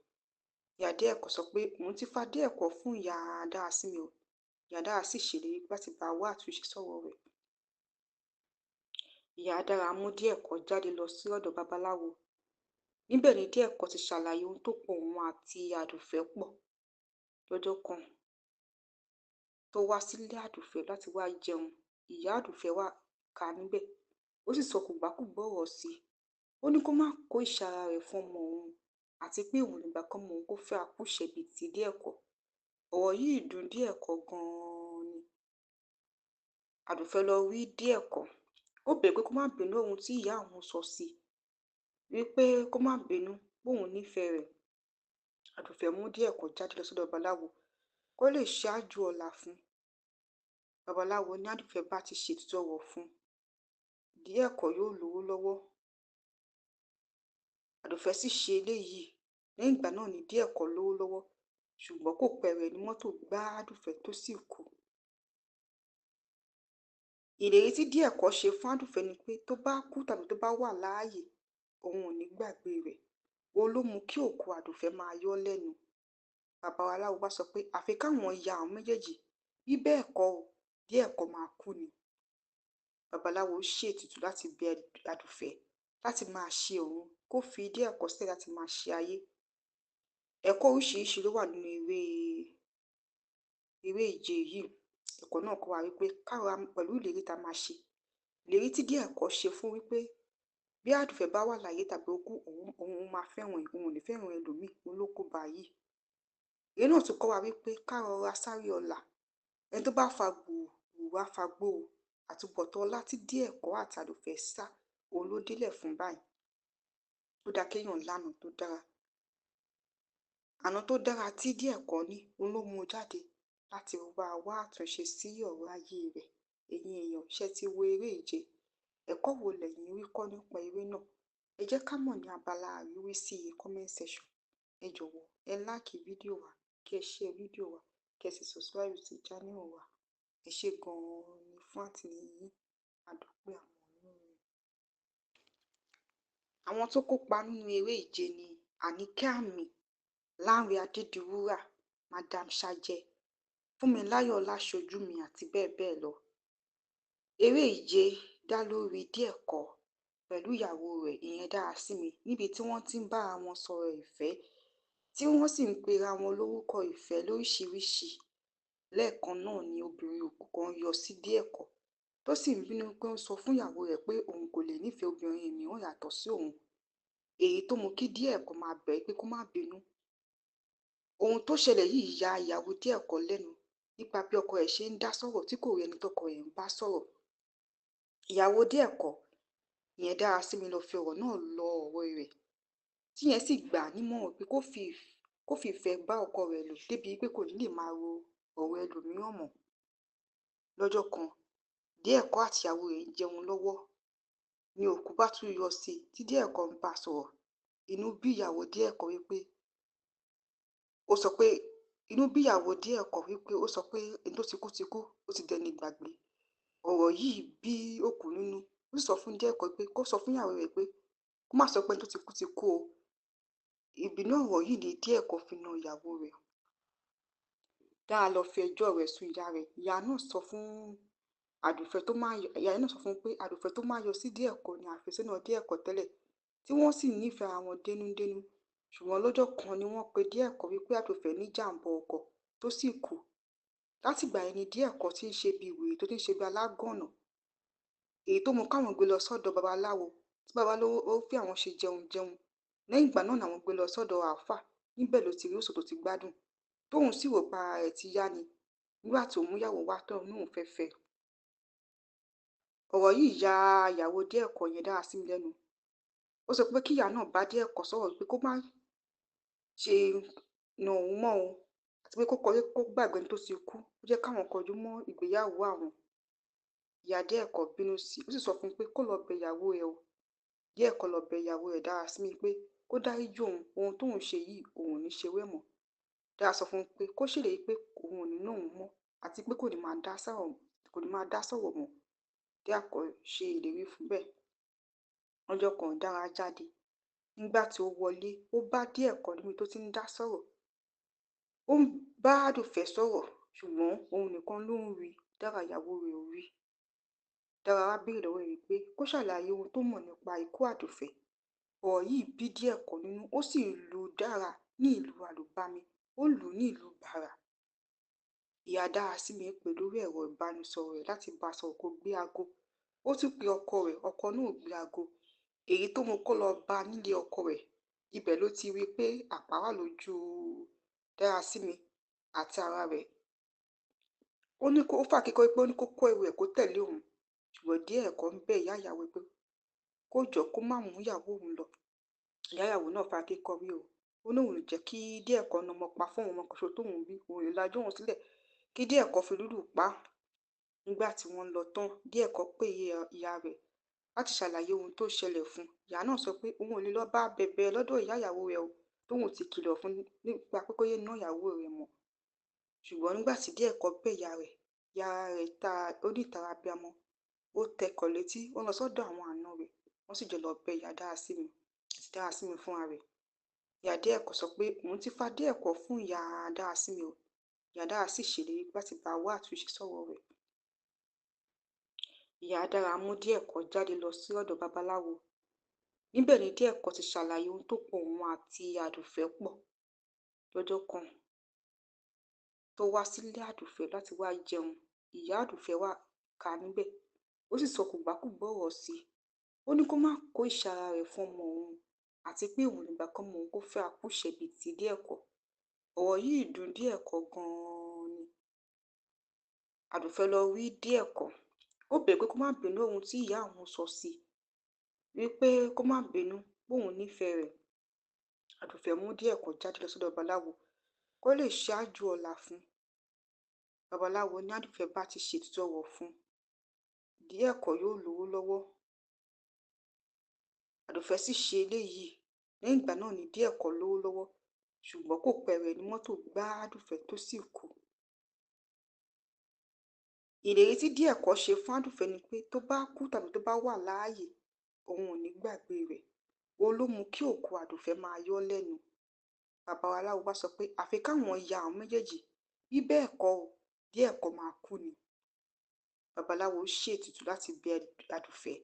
Ìyá Díẹ̀kọ́ sọ pé òun ti fa Díẹ̀kọ́ fún ìyá Dárasími o. Ìyá Dára sì ṣèlérí láti bá a wá àtúnṣe sọ̀rọ̀ rẹ̀. Ìyá Dára mú Díẹ̀kọ́ jáde lọ sí ọ̀dọ̀ babaláwo. Níbẹ̀ ni Díẹ̀kọ́ ti ṣàlàyé ohun tó pọ̀ òun àti Àdùfẹ́ pọ̀. Lọ́jọ́ kan tó wá sílé Àdùfẹ́ láti wá jẹun, ìyá Àdùfẹ́ wá kà níbẹ̀. Ó sì sọ kògbákùgbọ́ ọ̀rọ̀ sí i. Ó ní kó má kó ìṣara rẹ̀ fún ọmọ òun àti pé òun nígbà kan mọ òun kó fẹ́ akúṣẹ̀ bíi ti Díẹ̀kọ́. Ọ̀rọ̀ yìí dùn Díẹ̀kọ́ gan-an ni. Àdùfẹ́ lọ rí Díẹ̀kọ́. Ó bẹ̀ pé kó má bínú ohun tí ìyá òun sọ sí i, wípé kó má bínú pé òun nífẹ̀ẹ́ rẹ̀. Àdùfẹ́ mú Díẹ̀kọ́ jáde lọ sọ́dọ̀ babaláwo kó lè ṣáájú ọ̀la fún. Babaláwo ní Àdùfẹ́ bá ti ṣètùtù ọ̀wọ̀ fún, Díẹ̀kọ́ yóò lówó lọ́wọ́. Àdùfẹ́ sì ṣe eléyìí. Lẹ́yìn ìgbà náà ni Díẹ̀kọ́ lówó lọ́wọ́, ṣùgbọ́n kò pẹ́ rẹ̀ ní mọ́tò gbá Àdùfẹ́ tó sì kú. Ìlérí tí Díẹ̀kọ́ ṣe fún Àdùfẹ́ ni pé tó bá kú tàbí tó bá wà láàyè, òun ò ní gbàgbé rẹ̀. Òun ló mú kí òkú Àdùfẹ́ máa yọ́ lẹ́nu. Babaláwo bá sọ pé àfi káwọn ya àwọn méjèèjì, bí bẹ́ẹ̀ kọ́ o, Díẹ̀kọ́ máa kú ni. Babaláwo ṣètùtù láti bẹ Àdùfẹ́ láti máa ṣe òun, kó fi Díẹ̀kọ́ sílẹ̀ láti máa ṣe ayé. Ẹ̀kọ́ oríṣiríṣi ló wà nínú eré ìje yìí. Ẹ̀kọ́ náà kọ́ wa wípé ká rọra pẹ̀lú ìlérí tá a máa ṣe. Ìlérí tí Díẹ̀kọ́ ṣe fún wípé bí Àdùfẹ́ bá wà láyé tàbí ó kú, òun máa fẹ́ràn ẹ̀, òun ò ní fẹ́ràn ẹlòmíì, òun ló kó bá yìí. Èyí náà tún kọ́ wa wípé ká rọra sáré ọlà. Ẹni tó bá fa gbùrù wá fa gbó o. Àtúbọ̀tán ọlá tí Díẹ̀kọ́ àti Àdùfẹ́ sá, òun ló délẹ̀ fún báyìí. Ó dáa kéèyàn lánàá tó dára. Àná tó dára tí Díẹ̀kọ́ ní, òun ló mú jáde láti wá àtúnṣe sí ọ̀rọ̀ ayé rẹ̀. Ẹ̀yin èèyàn, ṣé ti wo eré ìje? Ẹ̀kọ́ wo lẹ̀yin rí kọ́ nípa eré náà? Ẹ jẹ́ ká mọ̀ ní abala àríwísí comment section. Ẹ jọ̀wọ́, ẹ like fídíò wa, kí ẹ share fídíò wa, kí ẹ sì subscribe sí channel wa. Ẹ ṣé gan-an ni fún àtìlẹ́yìn yín. A dúpẹ́ àwọn olórin. Àwọn tó kópa nínú eré ìje ni Àníkẹ́ Àmì, Lánrè Adédiwúrà, Madam Ṣàjẹ́, Fúnmiláyọ̀ Ọláṣojúmi àti bẹ́ẹ̀ bẹ́ẹ̀ lọ. Eré ìje dá lórí Díẹ̀kọ́ pẹ̀lú ìyàwó rẹ̀ ìyẹn Dárasími, níbi tí wọ́n ti ń bára wọn sọ̀rọ̀ ìfẹ́, tí wọ́n sì ń pera wọn lórúkọ ìfẹ́ lóríṣiríṣi. Lẹ́ẹ̀kan náà ni obìnrin òkú kan yọ sí Díẹ̀kọ́ tó sì ń bínú pé ó ń sọ fún ìyàwó rẹ̀ pé òun kò lè nífẹ̀ẹ́ obìnrin mìíràn yàtọ̀ sí òun. Èyí tó mú kí Díẹ̀kọ́ máa bẹ̀ ẹ́ pé kó má bínú. Ohun tó ṣẹlẹ̀ yìí ya ìyàwó Díẹ̀kọ́ lẹ́nu nípa bí ọkọ rẹ̀ ṣe ń dá sọ̀rọ̀ tí kò rí ẹni tọ́kọ rẹ̀ ń bá sọ̀rọ̀. Ìyàwó Díẹ̀kọ́ ìyẹn Dárasími lọ fi ọ̀rọ̀ náà lọ ọ̀rẹ́ rẹ̀, tíyẹn sì gbà á nímọ̀ràn pé kó fi ìfẹ́ bá ọkọ rẹ̀ lò débi pé kò ní lè máa ro ọ̀rọ̀ ẹlòmíràn mọ́. Lọ́jọ́ kan, Díẹ̀kọ́ àti ìyàwó rẹ̀ ń jẹun lọ́wọ́ ni òkú bá tún yọ sí i tí Díẹ̀kọ́ ń bá sọ̀rọ̀. Inú bí ìyàwó Díẹ̀kọ́ wípé ó sọ pé ẹni tó ti kú ti kú, ó ti dẹni ìgbàgbé. Ọ̀rọ̀ yìí bí òkú nínú. Ó sọ fún Díẹ̀kọ́ pé kó sọ fún ìyàwó rẹ̀ pé kó má sọ pé ẹni tó ti kú ti kú o. Ìbínú ọ̀rọ̀ yìí ni Díẹ̀kọ́ fi na ìyàwó rẹ̀. Dára lọ fi ẹjọ́ rẹ̀ sùn ìyá rẹ̀. Ìyá náà sọ fún pé Àdùfẹ́ tó máa yọ sí Díẹ̀kọ́ ni àfẹ́sọ́nà Díẹ̀kọ́ tẹ́lẹ̀, tí wọ́n sì nífẹ̀ẹ́ ara wọn dénúdénú. Ṣùgbọ́n lọ́jọ́ kan ni wọ́n pe Díẹ̀kọ́ wípé Àdùfẹ́ ní jàǹbá ọkọ̀ tó sì kú. Látìgbà yẹn ni Díẹ̀kọ́ ti ń ṣe bí wèrè tó ti ń ṣe bí alágànná. Èyí tó mú káwọn gbé lọ sọ́dọ̀ babaláwo, tí babaláwo ó fi àwọn ṣe jẹun. Lẹ́yìn ìgbà náà làwọn gbé lọ sọ́dọ̀ àáfà. Níbẹ̀ ló ti rí òṣò tó ti gbádùn. Tóun sì rò pa ara rẹ̀ ti yá ni. Nígbà tó mú ìyàwó wá tóun náà fẹ́ fẹ́. Ọ̀rọ̀ yìí ya ìyàwó Díẹ̀kọ́ yẹn Dárasími lẹ́nu. Ó sọ pé kí ìyá náà bá Díẹ̀kọ́ sọ̀rọ̀ pé kó má ṣe nà òun mọ́ o, àti pé kó gbàgbé ẹni tó ti kú, ó jẹ́ káwọn kọjú mọ́ ìgbéyàwó àwọn. Ìyá Díẹ̀kọ́ bínú sí i, ó sì sọ fún un pé kó lọ bẹ ìyàwó ẹ̀ o. Díẹ̀kọ́ lọ bẹ ìyàwó ẹ̀ Dárasími pé kó dáríjì òun, ohun tóun ṣe yìí òun ò ní ṣe wẹ́ mọ́. Dára sọ fún un pé kó ṣèlérí pé òun ò ní ná òun mọ́, àti pé kò ní máa dá sọ̀rọ̀ mọ́. Díẹ̀kọ́ ṣe ìlérí fún bẹ́ẹ̀. Ọjọ́ kan Dára jáde. Nígbà tí ó wọlé, ó bá Díẹ̀kọ́ níbi tó ti ń dá sọ̀rọ̀. Ó ń bá Àdùfẹ́ sọ̀rọ̀, ṣùgbọ́n òun nìkan ló ń rí. Dára ìyàwó rẹ̀ ò rí. Dára wá béèrè lọ́wọ́ rẹ̀ pé kó ṣàlàyé ohun tó mọ̀ nípa ikú Àdùfẹ́. Ọ̀rọ̀ yìí bí Díẹ̀kọ́ nínú, ó sì lu Dára ní ìlú àlùbami, ó lù ú ní ìlú bàrà. Ìyá Dárasími pè lórí ẹ̀rọ ìbánisọ̀rọ̀ rẹ̀ láti bá a sọ̀rọ̀ kó gbé aago. Ó tún pe ọkọ rẹ̀, ọkọ náà ò gbé aago. Èyí tó mú kó lọ bá a nílé ọkọ rẹ̀. Ibẹ̀ ló ti rí i pé àpá wà lójú Dárasími àti ara rẹ̀. Ó fà kíkọ́ pé ó ní kó kó ẹrù ẹ̀ kó tẹ̀lé òun. Ṣùgbọ́n Díẹ̀kọ́ ń bẹ ìyá ìyàwó pé kó jọ̀ọ́ kó má mú ìyàwó òun lọ. Ìyá ìyàwó náà fà kíkọ́ rí o. Ó ní òun ò jẹ́ kí Díẹ̀kọ́ na ọmọ pa fún òun, ọmọ kan ṣoṣo tóun bí. Òun lè lajú òun sílẹ̀ kí Díẹ̀kọ́ fi lùlù pa á. Nígbà tí wọ́n lọ tán, Díẹ̀kọ́ pè ìyá rẹ̀ láti ṣàlàyé ohun tó ṣẹlẹ̀ fún un. Ìyá náà sọ pé òun ò lè lọ bá bẹ̀bẹ̀ lọ́dọ̀ ìyá ìyàwó rẹ̀ o, tóun ti kìlọ̀ fún nípa pé kó yé ná ìyàwó rẹ̀ mọ́. Ṣùgbọ́n nígbà tí Díẹ̀kọ́ bẹ̀ ìyá rẹ̀ ó ní ìtara abiyamọ. Ó tẹkọ̀ létí, wọ́n lọ sọ́dọ̀ àwọn àna rẹ̀, wọ́n sì jọ lọ bẹ ìyá Dárasími fúnra rẹ̀. Ìyá Díẹ̀kọ́ sọ pé òun ti fa Díẹ̀kọ́ fún ìyá Dárasími o. Ìyá Dára sì ṣèlérí láti bá a wá àtúnṣe sọ̀rọ̀ rẹ̀. Ìyá Dára mú Díẹ̀kọ́ jáde lọ sí ọ̀dọ̀ babaláwo. Níbẹ̀ ni Díẹ̀kọ́ ti ṣàlàyé ohun tó pọ̀ òun àti Àdùfẹ́ pọ̀. Lọ́jọ́ kan tó wá sílé Àdùfẹ́ láti wá jẹun, ìyá Àdùfẹ́ wá kà á níbẹ̀. Ó sì sọ kògbákùgbọ́ ọ̀rọ̀ sí i. Ó ní kó má kó ìṣara rẹ̀ fún ọmọ òun àti pé òun nígbà kan mọ òun kó fẹ́ akúṣẹ̀bí ti Díẹ̀kọ́. Ọ̀rọ̀ yìí dùn Díẹ̀kọ́ gan-an ni. Àdùfẹ́ lọ rí Díẹ̀kọ́. Ó bẹ̀ pé kó má bínú ohun tí ìyá òun sọ sí i, wípé kó má bínú bóun nífẹ̀ẹ́ rẹ̀. Àdùfẹ́ mú Díẹ̀kọ́ jáde lọ sọ́dọ̀ babaláwo kó lè ṣáájú ọ̀la fún. Babaláwo ní Àdùfẹ́ bá ti ṣètùtù ọ̀rọ̀ fún, Díẹ̀kọ́ yóò lówó lọ́wọ́. Àdùfẹ́ sì ṣe eléyìí. Lẹ́yìn ìgbà náà ni Díẹ̀kọ́ lówó lọ́wọ́, ṣùgbọ́n kò pẹ́ rẹ̀ ní mọ́tò gbá Àdùfẹ́ tó sì kú. Ìlérí tí Díẹ̀kọ́ ṣe fún Àdùfẹ́ ni pé tó bá kú tàbí tó bá wà láàyè, òun ò ní gbàgbé rẹ̀. Ó ló mú kí òkú Àdùfẹ́ máa yọ́ lẹ́nu. Babaláwo bá sọ pé àfi káwọn ya àwọn méjèèjì, bí bẹ́ẹ̀ kọ́ o, Díẹ̀kọ́ máa kú ni. Babaláwo ṣètùtù láti bẹ Àdùfẹ́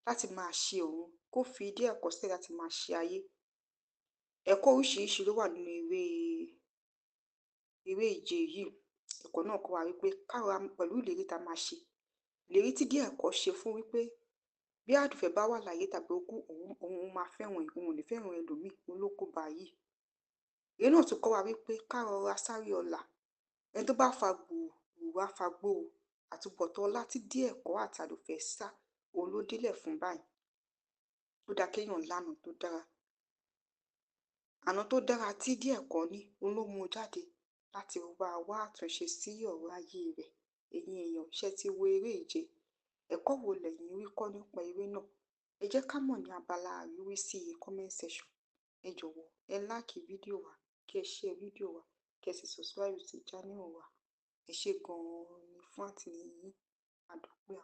láti máa ṣe òun, kó fi Díẹ̀kọ́ sílẹ̀ láti máa ṣe ayé. Ẹ̀kọ́ oríṣiríṣi ló wà nínú eré ìje yìí. Ẹ̀kọ́ náà kọ́ wa wípé káwa pẹ̀lú ìlérí tá a máa ṣe. Ìlérí tí Díẹ̀kọ́ ṣe fún wípé bí Àdùfẹ́ bá wà láyé tàbí ó kú, òun máa fẹ́ràn òun ò ní fẹ́ràn ẹlòmíì, òun ló kó bá yìí. Èyí náà tún kọ́ wa wípé ká rọra sáré ọ̀la. Ẹni tó bá fa gbùrù á fa gbóò. Àtúbọ̀tán ọlá tí Díẹ̀kọ́ àti Àdùfẹ́ sá, òun ló délẹ̀ fún báyìí. Ó dáa kéèyàn lánàá tó dára. Àná tó dára tí Díẹ̀kọ́ ní, òun ló mú un jáde láti wá àtúnṣe sí ọ̀rọ̀ ayé rẹ̀. Ẹ̀yin èèyàn, ṣé ti wo eré ìje? Ẹ̀kọ́ wo lẹ̀yin rí kọ́ nípa eré náà? Ẹ jẹ́ ká mọ̀ ní abala àríwísí comment section. Ẹ jọ̀wọ́ ẹ like fídíò wa, kí ẹ share fídíò wa, kí ẹ sì subscribe sí channel wa. Ẹ ṣé gan-an ni fún àtìlẹ́yìn yín. A dúpẹ́.